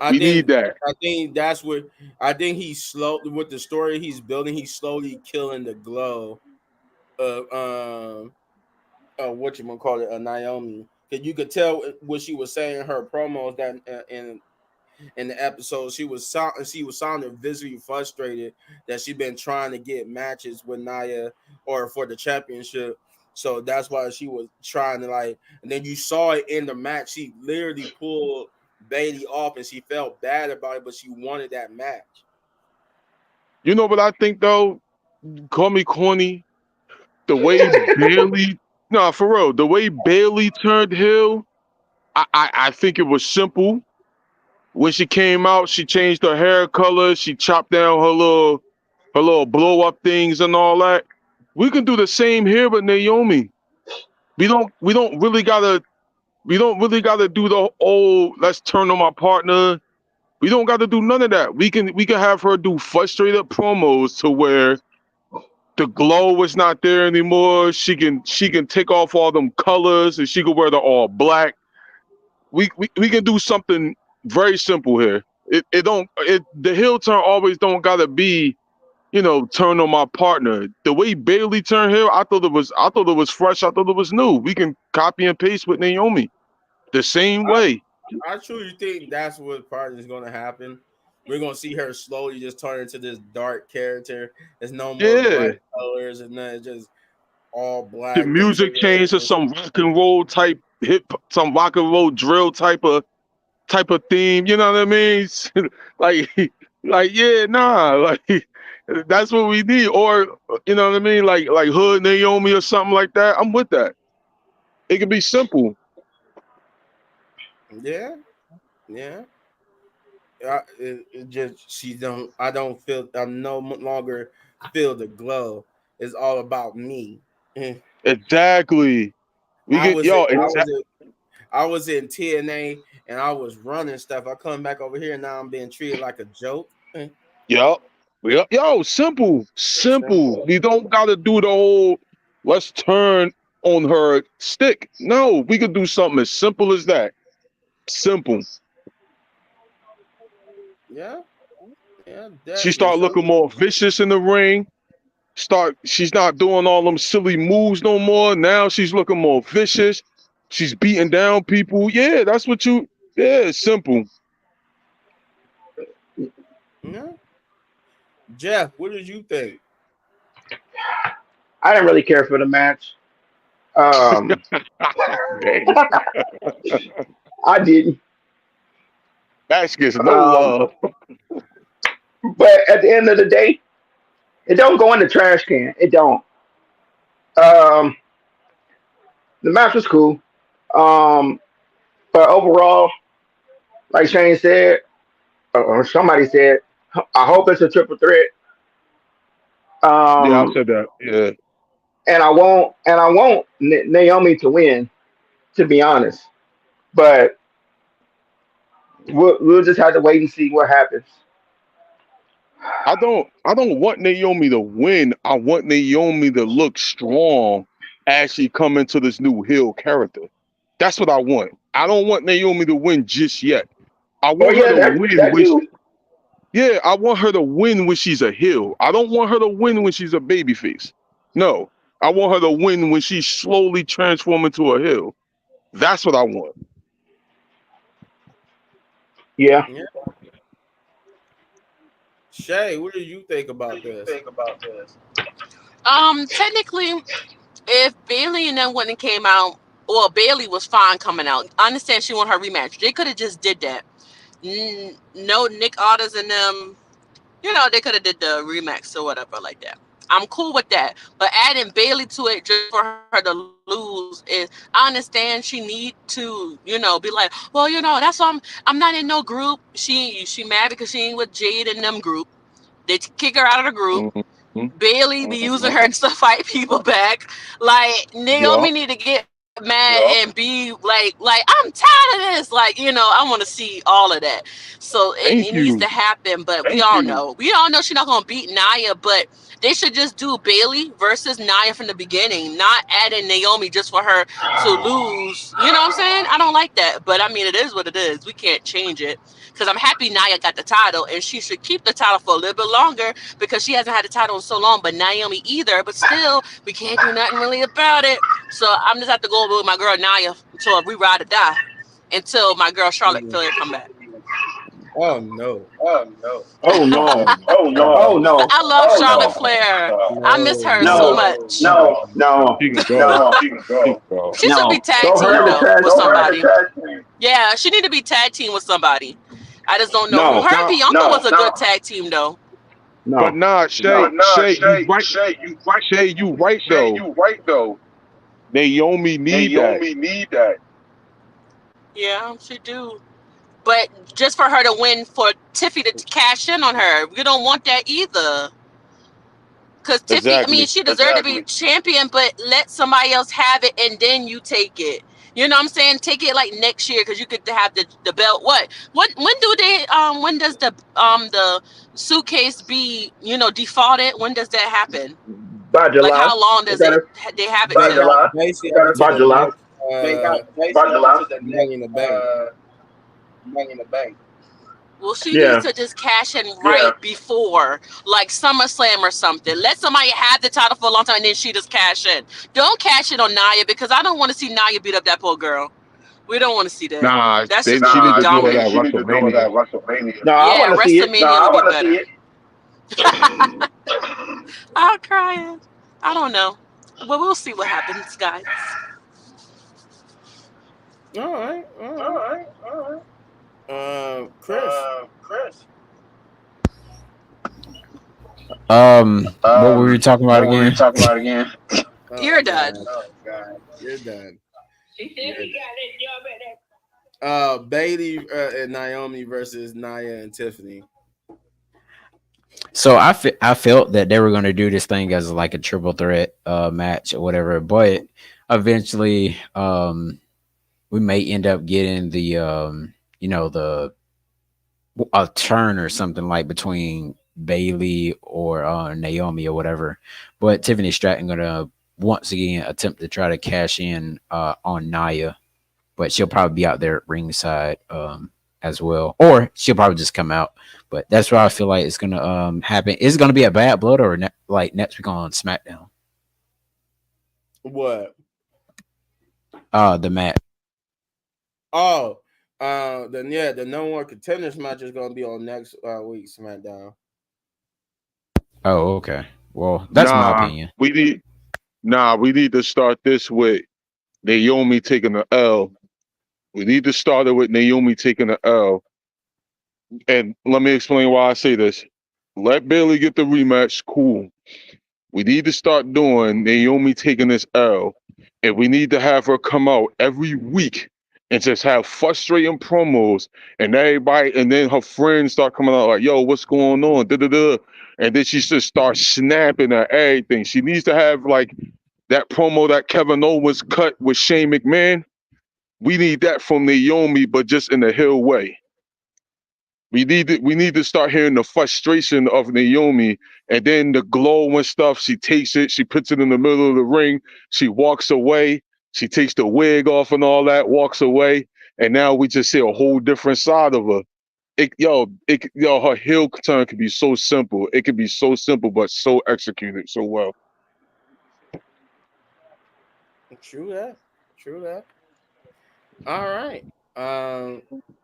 I We need think. that. I think that's what. I think he's slow with the story he's building. He's slowly killing the glow of what you gonna call it, Naomi. Because you could tell what she was saying in her promos that in the episode she was sounding visibly frustrated that she'd been trying to get matches with Nia or for the championship. So that's why she was trying to and then you saw it in the match. She literally pulled Bailey off and she felt bad about it, but she wanted that match. You know what I think though? Call me corny. The way Bailey, nah, for real, the way Bailey turned heel, I think it was simple. When she came out, she changed her hair color. She chopped down her little blow up things and all that. We can do the same here with Naomi. We don't really gotta do the old let's turn on my partner. We don't gotta do none of that. We can have her do frustrated promos to where the glow is not there anymore. She can take off all them colors and she can wear the all black. We can do something very simple here. The heel turn always don't gotta be, turn on my partner. The way Bailey turned heel, I thought it was fresh. I thought it was new. We can copy and paste with Naomi the same way. I truly think that's what probably is going to happen. We're going to see her slowly just turn into this dark character. There's no more Yeah. bright colors and then it's just all The black. music changed to some rock and roll type some rock and roll drill type of theme. You know what I mean? like yeah, nah, like that's what we need. Or you know what I mean? Like Hood Naomi or something like that. I'm with that. It can be simple. Yeah, yeah. It just she don't. I don't feel. I no longer feel the glow. It's all about me. Exactly. We I get was in, yo. I was in, I was in TNA and I was running stuff. I come back over here now. I'm being treated like a joke. Yo, yo, simple, simple. Simple. We don't gotta do the whole let's turn on her stick. No, we could do something as simple as that. Simple. Yeah, yeah, She definitely. start So looking more vicious in the ring. She's not doing all them silly moves no more. Now she's looking more vicious. She's beating down people. Yeah, that's what you. Yeah, it's simple. yeah, Jeff, what did you think? I didn't really care for the match. Um, Dang. I didn't. That gets no Um, love. but at the end of the day, it don't go in the trash can. It don't. Um, the match was cool. Um, but overall, like Shane said, or somebody said, I hope it's a triple threat. Yeah, I Um, said that. Yeah. and I want Naomi to win. To be honest, but we'll just have to wait and see what happens. I don't want Naomi to win. I want Naomi to look strong as she come into this new heel character. That's what I want. I don't want Naomi to win just yet. I Oh want her yeah, to win that too. yeah, I want her to win when she's a heel. I don't want her to win when she's a babyface. No. I want her to win when she's slowly transforming into a heel. That's what I want. Yeah, Yeah, Shay, what do you think about this? Technically, if Bailey and them wouldn't came out, well, Bailey was fine coming out. I understand she won her rematch. They could have just did that. No Nick Aldis and them. They could have did the rematch or whatever like that. I'm cool with that. But adding Bailey to it just for her to lose is, I understand she need to, be like, well, that's why I'm not in no group. She mad because she ain't with Jade and them group. They kick her out of the group. Mm-hmm. Bailey be using her to fight people back. Like Naomi Yup. need to get mad and be like I'm tired of this. Like I want to see all of that. So it Thank needs to you. happen. But we all know she's not gonna beat Nia. But they should just do Bailey versus Nia from the beginning, not adding Naomi just for her to lose. You know what I'm saying? I don't like that. But I mean, it is what it is. We can't change it. Because I'm happy Nia got the title, and she should keep the title for a little bit longer because she hasn't had the title in so long. But Naomi either. But still, we can't do nothing really about it. So I'm just have to go with my girl Nia until we ride or die. Until my girl Charlotte Mm. Flair come back. Oh no, Oh no. No. Oh no. I love Charlotte Flair. I miss no, her so No. much. No. She can go. She can go. She should be tag Throw her team in the though tag with team. somebody. Yeah, she need to be tag team with somebody. I just don't know who. No. Her and Nah, Bianca was a good tag team though. but No. nah, Shay, you right. Shay, you right though. Naomi need that. Yeah, she do. But just for her to win, for Tiffy to cash in on her, we don't want that either. Because Tiffy, I mean, Exactly. she deserved to be champion, but let somebody else have it and then you take it. You know what I'm saying? Take it like next year because you could have the belt. When do they when does the suitcase be defaulted? When does that happen? By Like July. how long does they have it they till? got basically up to By the July. next Money in the Bank. Well, she needs Yeah. to just cash in right before, like SummerSlam or something. Let somebody have the title for a long time and then she just cash in. Don't cash it on Nia because I don't want to see Nia beat up that poor girl. We don't want to see that. Nah, That's they, just she gonna be need to do it dumb. at WrestleMania. No, I Yeah, want to see it. WrestleMania would be better. I'm crying. I don't know. Well, we'll see what happens, guys. All right, Chris. What were we talking about again? You're Oh done. God, you're done. You're done. Bailey and Naomi versus Nia and Tiffany. So I felt that they were going to do this thing as like a triple threat match or whatever, but eventually we may end up getting the the a turn or something like between Bailey or Naomi or whatever. But Tiffany Stratton gonna once again attempt to try to cash in on Nia, but she'll probably be out there at ringside as well, or she'll probably just come out. But that's where I feel like it's gonna happen. Is it gonna be a Bad Blood or like next week on SmackDown? What? The match. Oh, the no more contenders match is gonna be on next week's SmackDown. Oh, okay. Well, that's my Nah, opinion. we need to start this with Naomi taking the L. We need to start it with Naomi taking the L. And let me explain why I say this. Let Bailey get the rematch. Cool. We need to start doing Naomi taking this L. And we need to have her come out every week and just have frustrating promos and everybody, and then her friends start coming out like, yo, what's going on? Da-da-da. And then she just starts snapping at everything. She needs to have like that promo that Kevin Owens cut with Shane McMahon. We need that from Naomi, but just in a heel way. We need to start hearing the frustration of Naomi and then the glow and stuff. She takes it, she puts it in the middle of the ring, she walks away, she takes the wig off and all that, walks away, and now we just see a whole different side of her. Her heel turn could be so simple. It could be so simple, but so executed so well. True that. All right.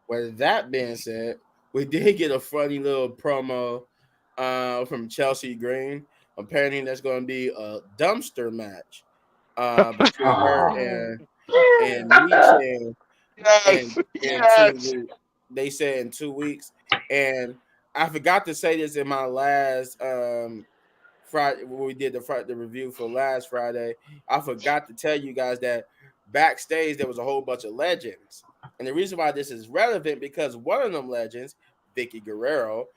With that being said, we did get a funny little promo from Chelsea Green. Apparently, that's going to be a dumpster match between her and Leach Yes, in 2 yes. weeks. They said in 2 weeks, and I forgot to say this in my last Friday when we did the review for last Friday. I forgot to tell you guys that backstage there was a whole bunch of legends, and the reason why this is relevant because one of them legends, Vicky Guerrero,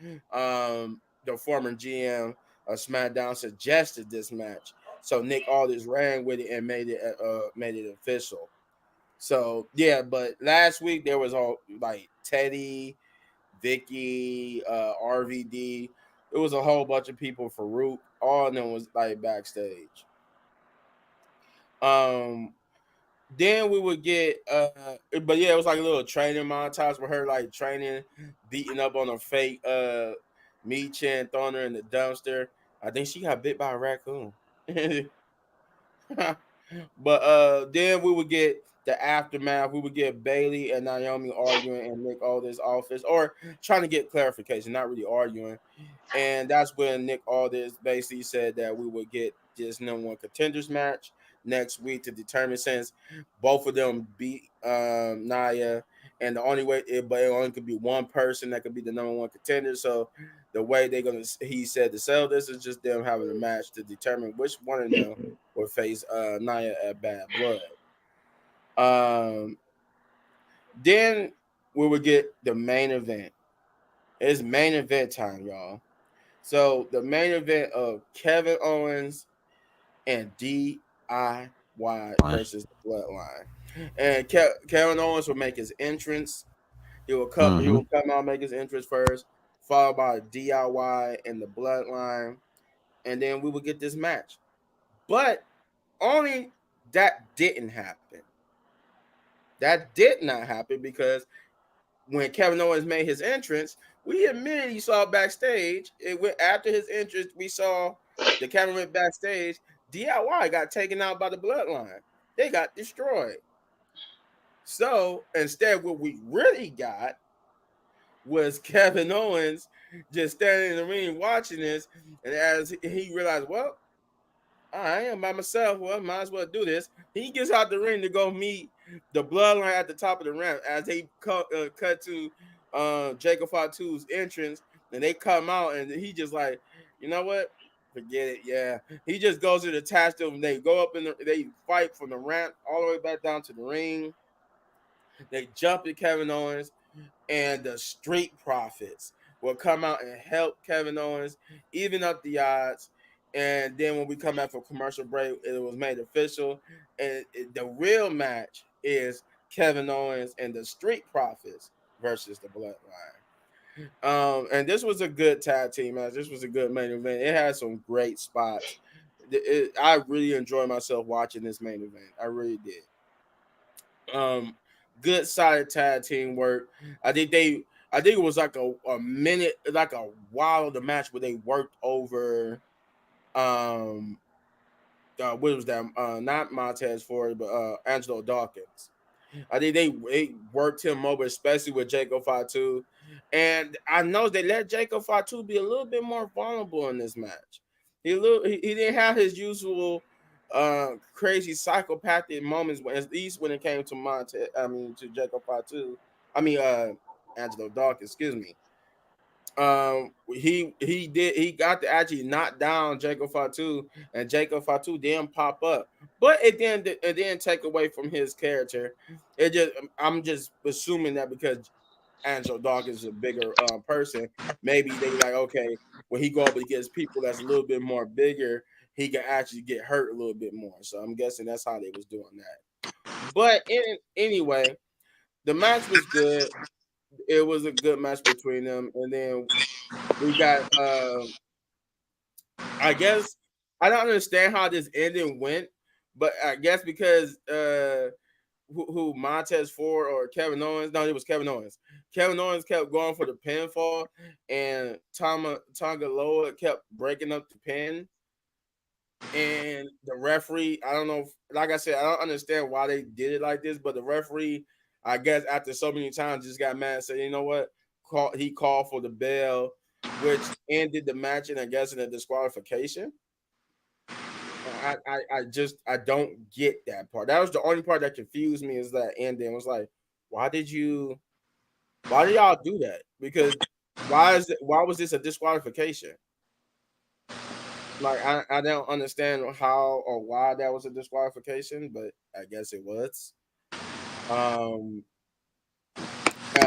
the former GM of SmackDown suggested this match. So Nick Aldis ran with it and made it official. So yeah, but last week there was all like Teddy, Vicky, RVD. It was a whole bunch of people. Farouk, all of them was like backstage. Um, then we would get but yeah, it was like a little training montage with her like training, beating up on a fake meat chin, throwing her in the dumpster. I think she got bit by a raccoon. But then we would get the aftermath. We would get Bailey and Naomi arguing and Nick Aldis' office, or trying to get clarification, not really arguing. And that's when Nick Aldis basically said that we would get this number one contenders match next week to determine, since both of them beat Naya, and the only way but it only could be one person that could be the number one contender. So the way they're gonna, he said, to sell this is just them having a match to determine which one of them will face Naya at Bad Blood. Um, then we would get the main event. It's main event time, y'all. So the main event of Kevin Owens and DIY versus the Bloodline. And Kevin Owens will make his entrance. He will come. He Mm-hmm. will come out, make his entrance first, followed by DIY and the Bloodline, and then we will get this match. But only that didn't happen. That did not happen because when Kevin Owens made his entrance, we immediately saw backstage. It went after his entrance. We saw the Kevin went backstage. DIY got taken out by the Bloodline. They got destroyed. So instead, what we really got was Kevin Owens just standing in the ring watching this, and as he realized, well, I am by myself. Well, might as well do this. He gets out the ring to go meet the Bloodline at the top of the ramp as they cut to Jacob Fatu's entrance, and they come out, and he just like, you know what? Forget it. Yeah, he just goes to attach them. They go up they fight from the ramp all the way back down to the ring. They jump at Kevin Owens, and the Street Profits will come out and help Kevin Owens even up the odds. And then when we come back for commercial break, it was made official. And the real match is Kevin Owens and the Street Profits versus the Bloodline. And this was a good tag team match. This was a good main event. It had some great spots. I really enjoyed myself watching this main event. I really did. Um, Good solid tag team work. I think it was like a minute, like a while of the match where they worked over what was that? Not Montez Ford, but Angelo Dawkins. I think they worked him over, especially with Jacob Fatu. And I know they let Jacob Fatu be a little bit more vulnerable in this match. He didn't have his usual crazy psychopathic moments, when, at least when it came to to Jacob Fatu. Angelo Dawkins, excuse me. He got to actually knock down Jacob Fatu, and Jacob Fatu didn't pop up, but it didn't take away from his character. I'm just assuming that because Angelo Dawkins is a bigger person, maybe they like, okay, when he go up against people that's a little bit more bigger, he can actually get hurt a little bit more. So I'm guessing that's how they was doing that. But anyway, the match was good. It was a good match between them, and then we got I guess I don't understand how this ending went, but I guess because who Montez Ford or Kevin Owens? No, it was Kevin Owens. Kevin Owens kept going for the pinfall, and Tonga Loa kept breaking up the pin. And the referee, I don't know, like I said, I don't understand why they did it like this, but the referee, I guess after so many times, just got mad and said, you know what? He called for the bell, which ended the match, and I guess in a disqualification. I don't get that part. That was the only part that confused me, is that ending. It was like, why did y'all do that? Because why was this a disqualification? Like I don't understand how or why that was a disqualification, but I guess it was. Um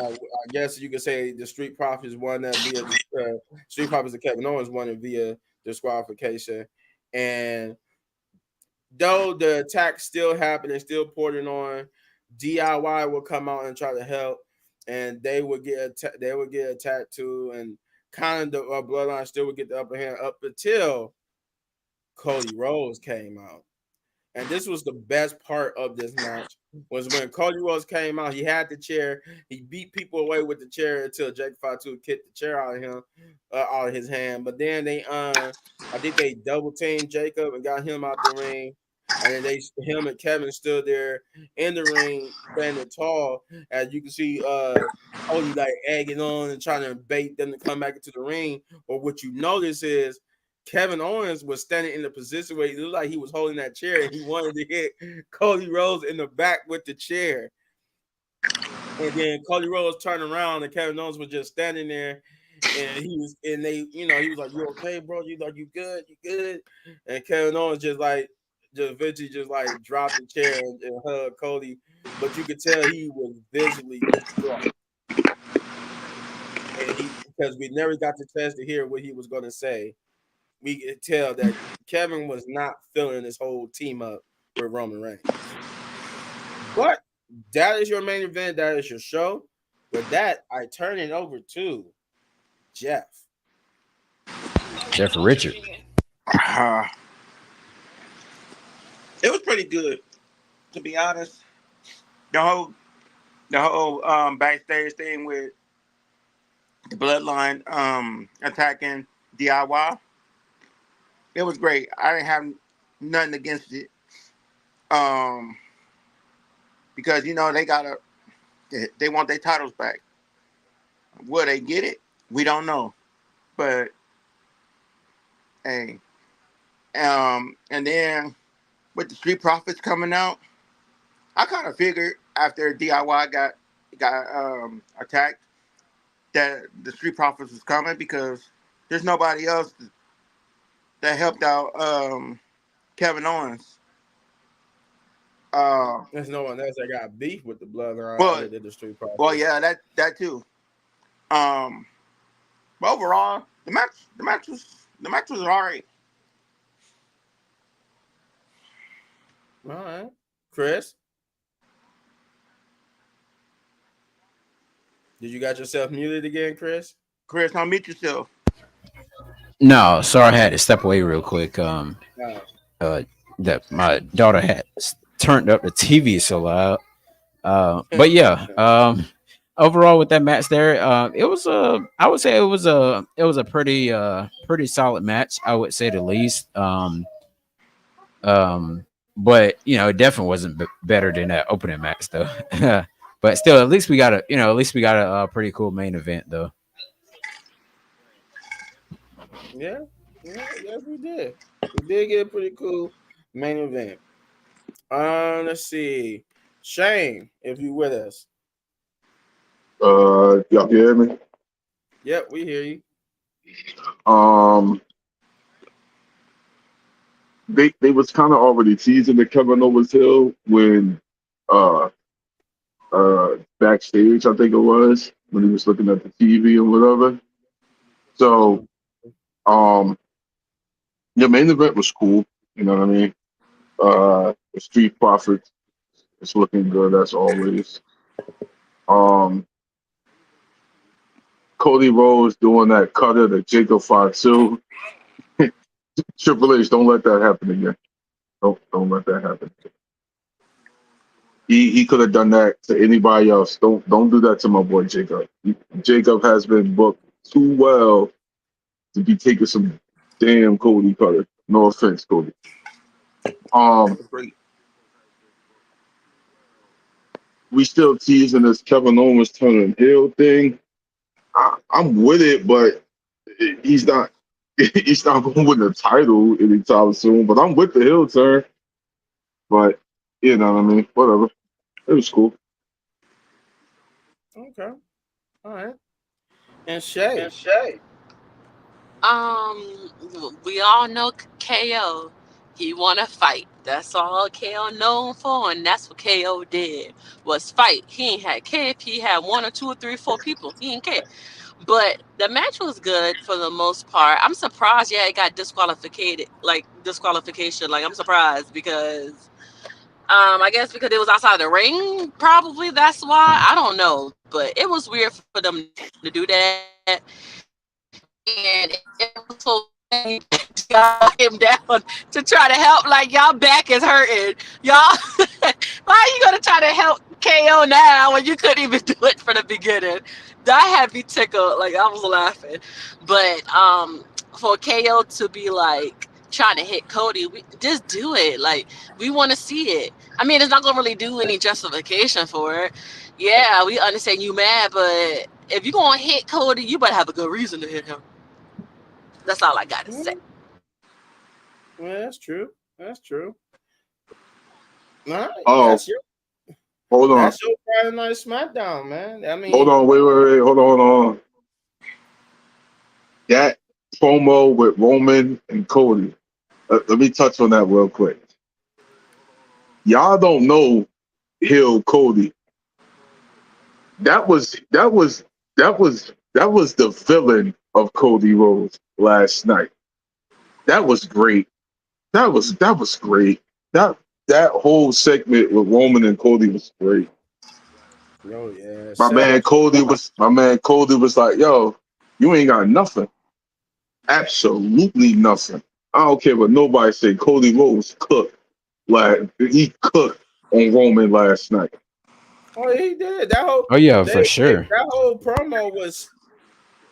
I guess you could say the Street Profits won that via Street Profits and Kevin Owens won it via disqualification. And though the attack still happened and still pouring on, DIY will come out and try to help, and they would get attacked too, and kind of the Bloodline still would get the upper hand up until Cody Rhodes came out. And this was the best part of this match was when Cody Rhodes came out. He had the chair. He beat people away with the chair until Jake Fatu kicked the chair out of him, out of his hand. But then I think they double teamed Jacob and got him out the ring. And then him and Kevin stood there in the ring, standing tall. As you can see, Cody like egging on and trying to bait them to come back into the ring. But what you notice is Kevin Owens was standing in the position where he looked like he was holding that chair, and he wanted to hit Cody Rhodes in the back with the chair. And then Cody Rhodes turned around, and Kevin Owens was just standing there, and he was like, "You okay, bro? You good? You good?" And Kevin Owens eventually dropped the chair and hugged Cody, but you could tell he was visually distraught, and because we never got the chance to hear what he was going to say. We could tell that Kevin was not feeling this whole team up with Roman Reigns. But that is your main event. That is your show. With that, I turn it over to Jeff. Jeff Richard. It was pretty good, to be honest. The whole backstage thing with the Bloodline attacking DIY. It was great. I didn't have nothing against it. Because they want their titles back. Will they get it? We don't know. But hey, and then with the Street Profits coming out, I kind of figured after DIY got attacked that the Street Profits was coming because there's nobody else that helped out Kevin Owens. There's no one else that got beef with the Bloodline Well, other than the Street Profits. Well, yeah, that too. But overall, the match was all right. All right, Chris. Did you got yourself muted again, Chris? Chris, unmute yourself. No, sorry, I had to step away real quick. That my daughter had turned up the TV so loud. But yeah, overall with that match there, it was I would say it was a pretty solid match. I would say the least. But it definitely wasn't better than that opening match though. But still, at least we got a pretty cool main event though. Yeah, yes, we did. We did get a pretty cool main event. Let's see, Shane, if you with us. Y'all can hear me? Yep, we hear you. They was kind of already teasing the Kevin Owens Hill when uh backstage, I think it was, when he was looking at the TV or whatever. So the main event was cool, you know what I mean? The Street Profits is looking good as always. Cody Rhodes doing that cutter to Jacob Fatu. Triple H, don't let that happen again. Don't let that happen. He could have done that to anybody else. Don't do that to my boy Jacob. Jacob has been booked too well to be taking some damn Cody cutter. No offense, Cody. We still teasing this Kevin Owens turning heel thing. I'm with it, but he's not. He's not going to win the title anytime soon. But I'm with the heel turn. But you know what I mean. Whatever. It was cool. Okay. All right. And Shay. We all know KO. He want to fight. That's all KO known for, and that's what KO did was fight. He ain't had care if he had one or two or three or four people. He didn't care. But the match was good for the most part. I'm surprised, yeah, it got disqualification. Like I'm surprised because I guess because it was outside the ring, probably that's why. I don't know, but it was weird for them to do that. And it was so funny. Y'all him down to try to help. Like y'all back is hurting. Y'all, why are you gonna try to help KO now when you couldn't even do it from the beginning? That had me tickled. Like I was laughing. But for KO to be like trying to hit Cody, we just do it. Like we want to see it. I mean, it's not gonna really do any justification for it. Yeah, we understand you mad, but if you gonna hit Cody, you better have a good reason to hit him. That's all I gotta say. Well, that's true. That's true. All right, Oh, hold on. that's your Friday Night SmackDown, man. I Hold mean, on. Wait. Hold on. That promo with Roman and Cody. Let me touch on that real quick. Y'all don't know Hill Cody. That was the villain of Cody Rhodes last night. That was great. That was great. That whole segment with Roman and Cody was great. oh yeah, My man Cody was like, yo, you ain't got nothing. Absolutely nothing. I don't care what nobody say. Cody Rhodes cooked. Like he cooked on Roman last night. oh he did that whole Oh yeah, for they sure. that whole promo was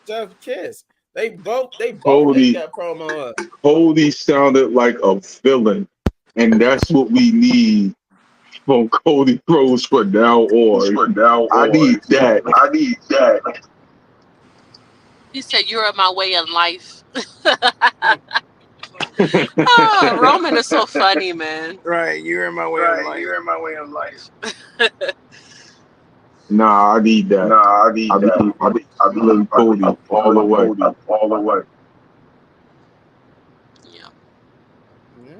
Jeff Kiss. They both ate Cody that promo up. Cody sounded like a villain. And that's what we need from Cody Rhodes for now on. For now I on. need that. I need that. He said, "You're my way of life." Oh, Roman is so funny, man. Right, you're in my way of life. You're in my way of life. Nah, I need that. Nah, I need I that. need feeling Cody all the way. Cody all the way. Yeah. Yeah.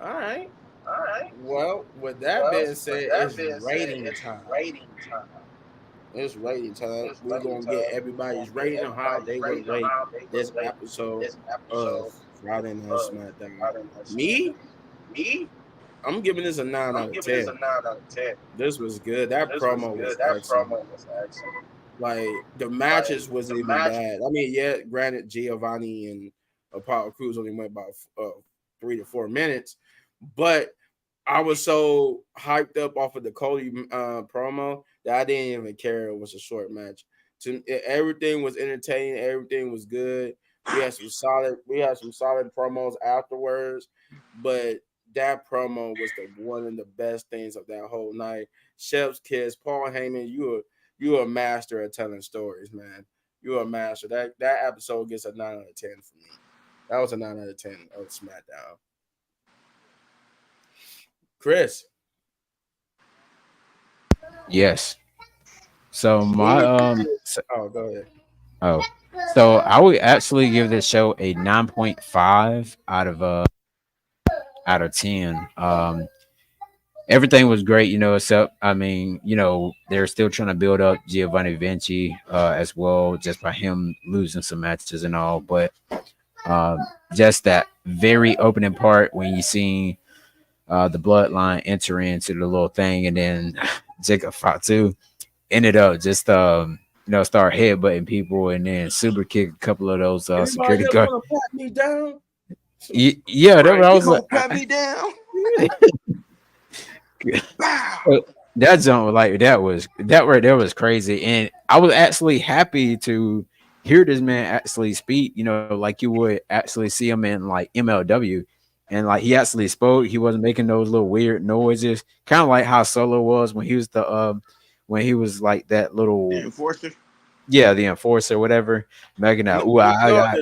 All right. All right. Well, with that Well, being with said, that it's being said, rating it's time. rating time. It's rating time. It's We're rating gonna get time. We're everybody's gonna get rating on how everybody's they would rating on rate how they would this rate episode this of episode Friday Night of SmackDown. Friday Night Me, SmackDown. Me, I'm giving this a 9 I'm out of giving this 10. a 9 out of 10. This was good. That This was promo was good. That excellent. promo was excellent. Like the Like matches wasn't the even match. bad. I mean, yeah, granted, Giovanni and Apollo Cruz only went about 3 to 4 minutes, but I was so hyped up off of the Cody promo that I didn't even care it was a short match. Everything was entertaining. Everything was good. We had some solid promos afterwards, but that promo was the one of the best things of that whole night. Chef's kiss, Paul Heyman, you a master at telling stories, man. You're a master. That episode gets a 9 out of 10 for me. That was a 9 out of 10 of SmackDown. Chris, Yes. So what my would you? Oh, go ahead. oh, so I would actually give this show a 9.5 out of 10. Everything was great, except I mean, they're still trying to build up Giovanni Vinci as well, just by him losing some matches and all. But um, just that very opening part when you see the bloodline enter into the little thing, and then Jacob Fatu ended up just start headbutting people and then super kick a couple of those Anybody security else guards. want to pat me down? Yeah, that Right, I you was gonna like, pat me down? Wow. that zone like that right there was crazy, and I was actually happy to hear this man actually speak. Like you would actually see him in like MLW, and like he actually spoke. He wasn't making those little weird noises, kind of like how Solo was when he was like that The little enforcer. yeah the enforcer whatever making that ooh No, I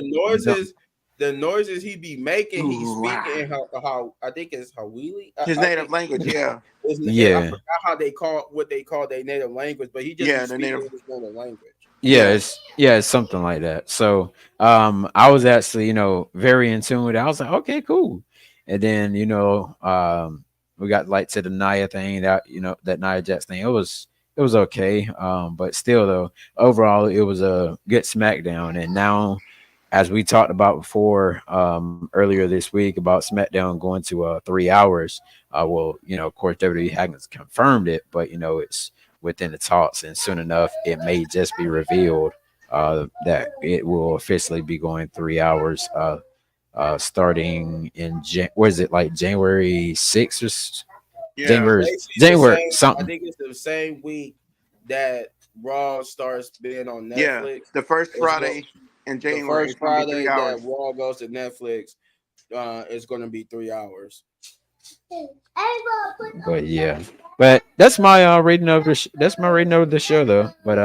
the noises he be making, he's Ooh, speaking wow. in how I think it's Hawili. I, His I native think language, yeah. I yeah. forgot how they call what they call their native language, but he just be Yeah, the speaking native. in his native language. Yeah, Yeah. it's something like that. So I was actually, very in tune with it. I was like, okay, cool. And then we got like to the Nia thing that that Nia Jax thing. It was okay, but still though overall it was a good SmackDown. And now, as we talked about before earlier this week about SmackDown going to 3 hours, well, of course WWE hasn't confirmed it, but it's within the talks, and soon enough it may just be revealed that it will officially be going 3 hours. Starting in what is it, like January 6th or Yeah. Basically, the January same. I something. think it's the same week that Raw starts being on Yeah. Netflix. The first It's go Friday in the January first is gonna be three Friday that hours. Raw goes to Netflix. It's going to be 3 hours. But yeah, but that's my rating of that's my rating of the show though. But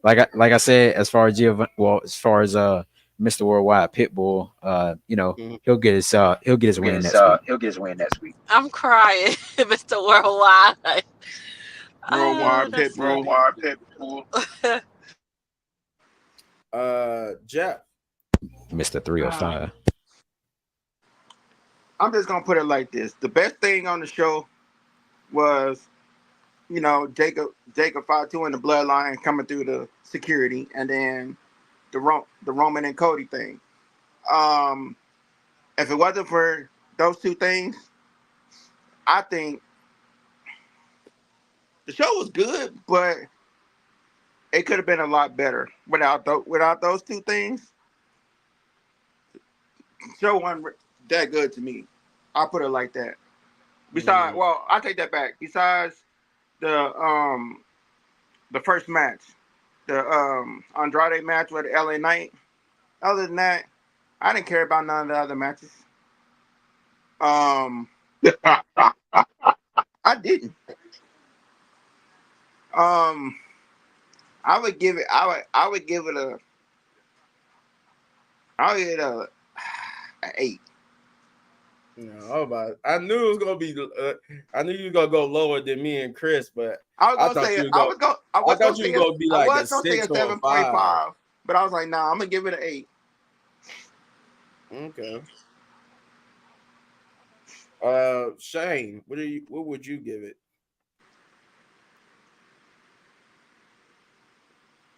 like I said, as far as Mr. Worldwide Pitbull, Mhm. he'll get his win next week. He'll get his win next week. I'm crying, Mr. Worldwide. Oh, Worldwide that's Pitbull. funny. Worldwide Pitbull. Jeff. Mr. 305. I'm just gonna put it like this: the best thing on the show was, Jacob Fatu and the Bloodline coming through the security, and then the Roman and Cody thing. Um, if it wasn't for those two things, I think the show was good, but it could have been a lot better without those two things. The show wasn't that good to me. I'll put it like that. Besides, Mm, well, I take that back. Besides the the first match, the Andrade match with LA Knight. Other than that, I didn't care about none of the other matches. Um, I didn't. Um, I would give it. I would give it a. I would give it a 8. I knew it was gonna be. I knew you were gonna go lower than me and Chris, but I was I gonna thought say you would I go. was gonna I I was gonna thought you say were gonna be I like a was gonna say a 6 or a 5. 7.5, but I was like, nah, I'm gonna give it an 8. Okay. Shane, what would you give it?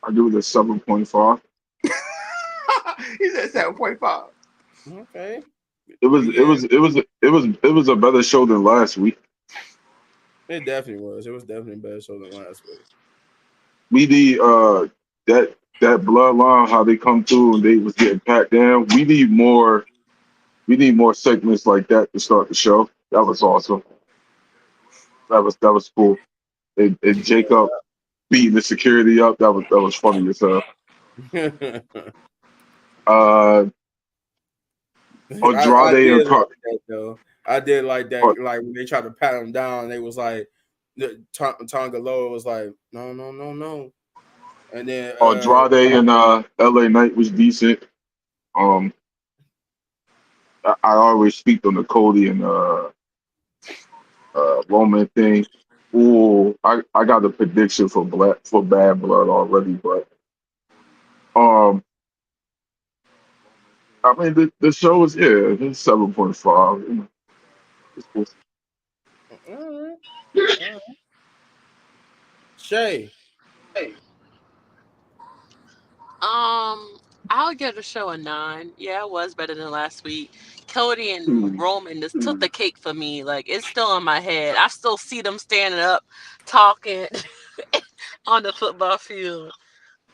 I do the 7.5. He said 7.5. Okay. It was it Yeah, was it was it was it was a better show than last week. it definitely was. It was definitely a better show than last week. We need that bloodline, how they come through and they was getting packed down. We need more segments like that to start the show. That was awesome. That was cool. And Jacob beating the security up. That was funny as hell. Uh, I Andrade and did like that though. I did like that. Like when they tried to pat him down, they was like, Tonga Loa was like, no, no, no, no. And then Andrade and LA Knight was decent. Um, I always speak on the Cody and Roman thing. Ooh, I got a prediction for Bad Blood already, but um, I mean the show is, yeah, it's 7.5. It's cool. all right, all right. Shay. I'll give the show a 9. Yeah, it was better than last week. Cody and Hmm. Roman just took the cake for me. Like, it's still in my head. I still see them standing up, talking on the football field.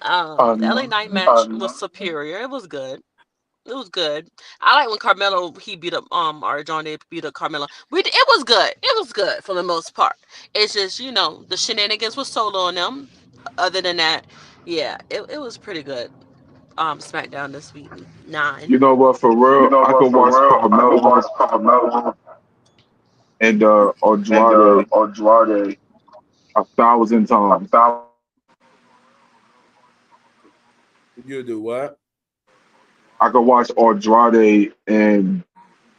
The LA Um, Knight match was superior. It was good. It was good. I like when Carmelo he beat up or John Day beat up Carmelo. It was good. It was good for the most part. It's just the shenanigans with Solo and them. Other than that, yeah, it was pretty good. SmackDown this week 9. you know what? For You real, know I what? could For watch real, I could watch Carmelo Carmelo and and Andrade Andrade 1,000 times. 1,000. You do what? I could watch Andrade and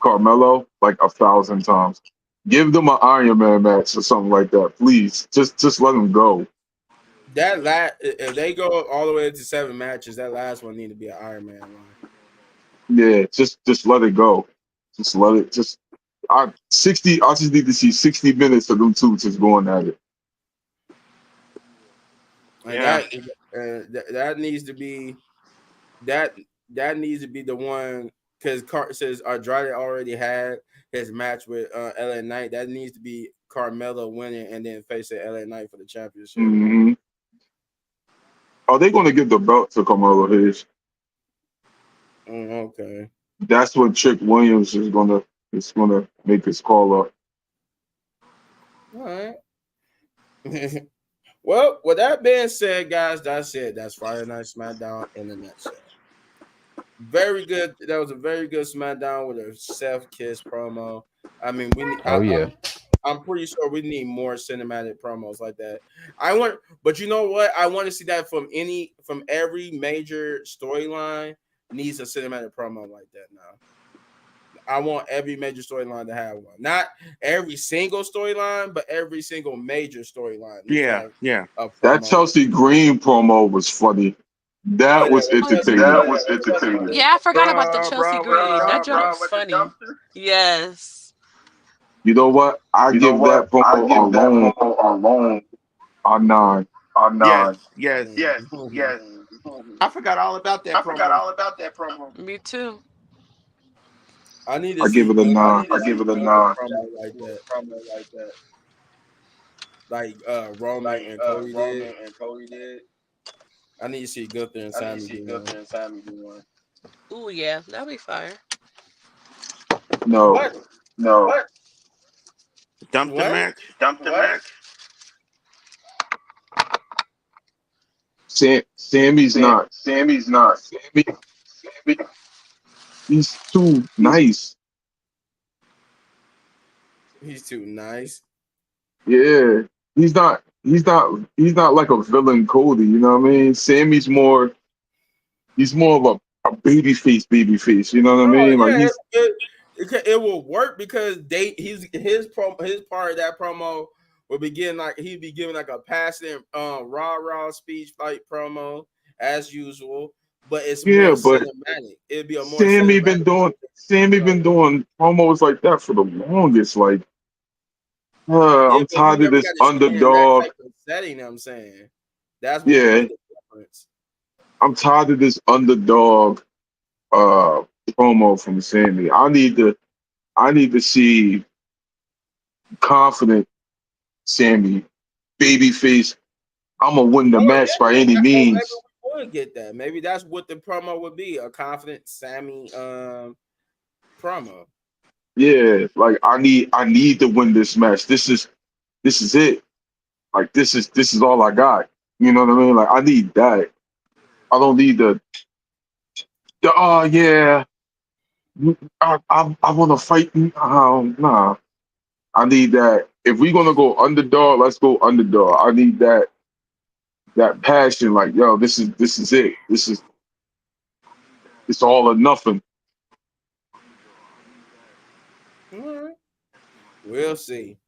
Carmelo like 1,000 times. Give them an Iron Man match or something like that, please. Just let them go. If they go all the way to 7 matches, that last one need to be an Iron Man one. Yeah, just let it go. Just let it. Just I just need to see 60 minutes of them two just going at it. And Yeah. that needs to be that that needs to be the one because says Andrade already had his match with LA Knight. That needs to be Carmelo winning and then facing LA Knight for the championship. Hmm. Are they going to give the belt to Carmelo Hayes? Okay. That's what Trick Williams is gonna make his call up. All right. Well, with that being said, guys, that's it. That's Friday Night SmackDown in a nutshell. Very good. That was a very good SmackDown with a Seth Kiss promo. I mean, Oh yeah. I'm pretty sure we need more cinematic promos like that. I want, but you know what? I want to see that from every major storyline needs a cinematic promo like that now. I want every major storyline to have one. Not every single storyline, but every single major storyline needs to Yeah. have Yeah. a That promo. Chelsea Green promo was funny. Oh That yeah, was when entertaining. Chelsea, That yeah, was when Chelsea entertaining. Green Yeah, I came forgot in. about the Chelsea Bruh, with the Green. That joke jumper. was funny. Yes. You know what? I You know give what? that I promo give that alone promo alone a 9. a Yes. 9. Yes. Yes. Yes. I forgot all about that I forgot promo. all about that promo. Me too. I need to I give see it a Gunther. I 9. need to I give see it a Gunther 9. promo like that, Promo like that. like Roman Like and Cody did. Roman and Cody did. I need to see Gunther and I need to Sammy see do one. Gunther and Sammy do one. Ooh yeah, that'd be fire. No. But No. What? Dumpster what? match. Dump the match. Sammy's not. Sammy's not. Sammy, he's too nice. He's too nice. Yeah. He's not like a villain Cody, you know what I mean? Sammy's more he's more of a baby face, you know what I No, mean? Like yeah, he's it will work because his part of that promo will be getting like he'd be giving like a passionate rah speech like promo as usual, but it's more yeah, but cinematic. It'd be a more Sammy cinematic been doing show. promos like that for the longest. Like Yeah, I'm but he tired of never this got to see it in that underdog. type of setting. I'm saying that's what was Yeah, the difference. I'm tired of this underdog uh promo from Sammy. I need to see confident Sammy, babyface. I'm gonna win the Oh match by any yeah, or maybe means. we would get that. Maybe that's what the promo would be: a confident Sammy promo. Yeah, like I need to win this match. This is it. Like this is all I got. You know what I mean? Like I need that. I don't need the oh yeah. I want to fight. Nah. I need that. If we're gonna go underdog, let's go underdog. I need that passion. Like yo, this is it. It's all or nothing. All right, we'll see.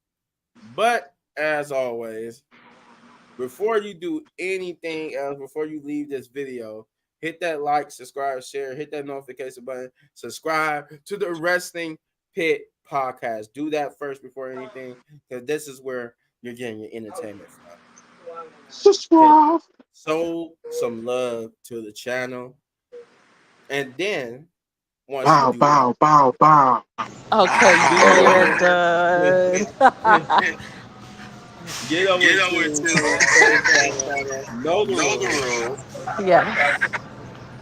But as always, before you do anything else, before you leave this video, hit that like, subscribe, share, hit that notification button, subscribe to the Wrestling Pit podcast. Do that first before anything, because this is where you're getting your entertainment from. Okay. Subscribe. Show some love to the channel. And then once you Bow, do that, bow, bow, bow. Okay, get now you're over done. get over Get over to to Cody's Cody's channel. channel. Know the Know the rules. rules. Yeah.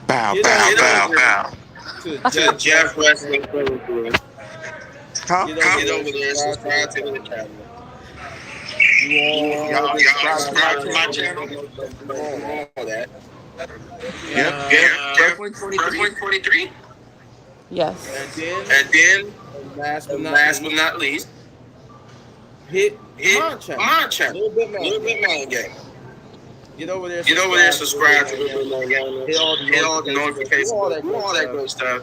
Bow, Get bow, over Get bow. over to to Jeff Jeff Wrestling Wrestling 33. Huh? Get over Get there, over there. subscribe to Subscribe his to his channel. channel. Do all Y'all this subscribe to my subscribe to channel. do all that. Yep. Uh, Jeff. Jeff Wing 23. Wrestling 43. Yes. and then, And then, last but not last but least, not least, hit hit my channel, my channel. Little Bit Man Little Bit Game. Man Game. Get over there, Get over there. subscribe to Little Bit Subscribe to Man Little Bit Game. Man Game. Hit all the Hit all the notifications, do notifications. all that Do good all that stuff. good stuff.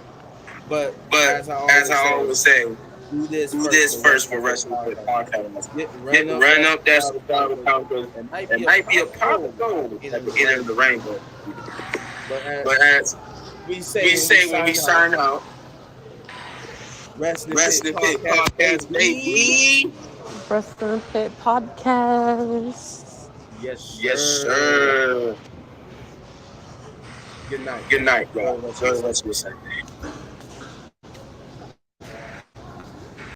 But But as I as always I say, always say, do this do first this for first Wrestling for Fit Wrestling Fit Podcast. Podcast. Run up Run that up that subscriber subscriber count count. because it might It be a might be a pot of pot of gold at gold the end at of the the end of the rainbow. rainbow. But as But as we say we when we say when we sign out, sign out, Wrestling Pit Wrestling Pit Podcast, Podcast, baby. baby. Wrestling Pit Podcast. Yes, Yes, sir. sir. Good night, Good y'all. night, Enjoy y'all. the rest of your Enjoy the rest of Sunday. your Sunday.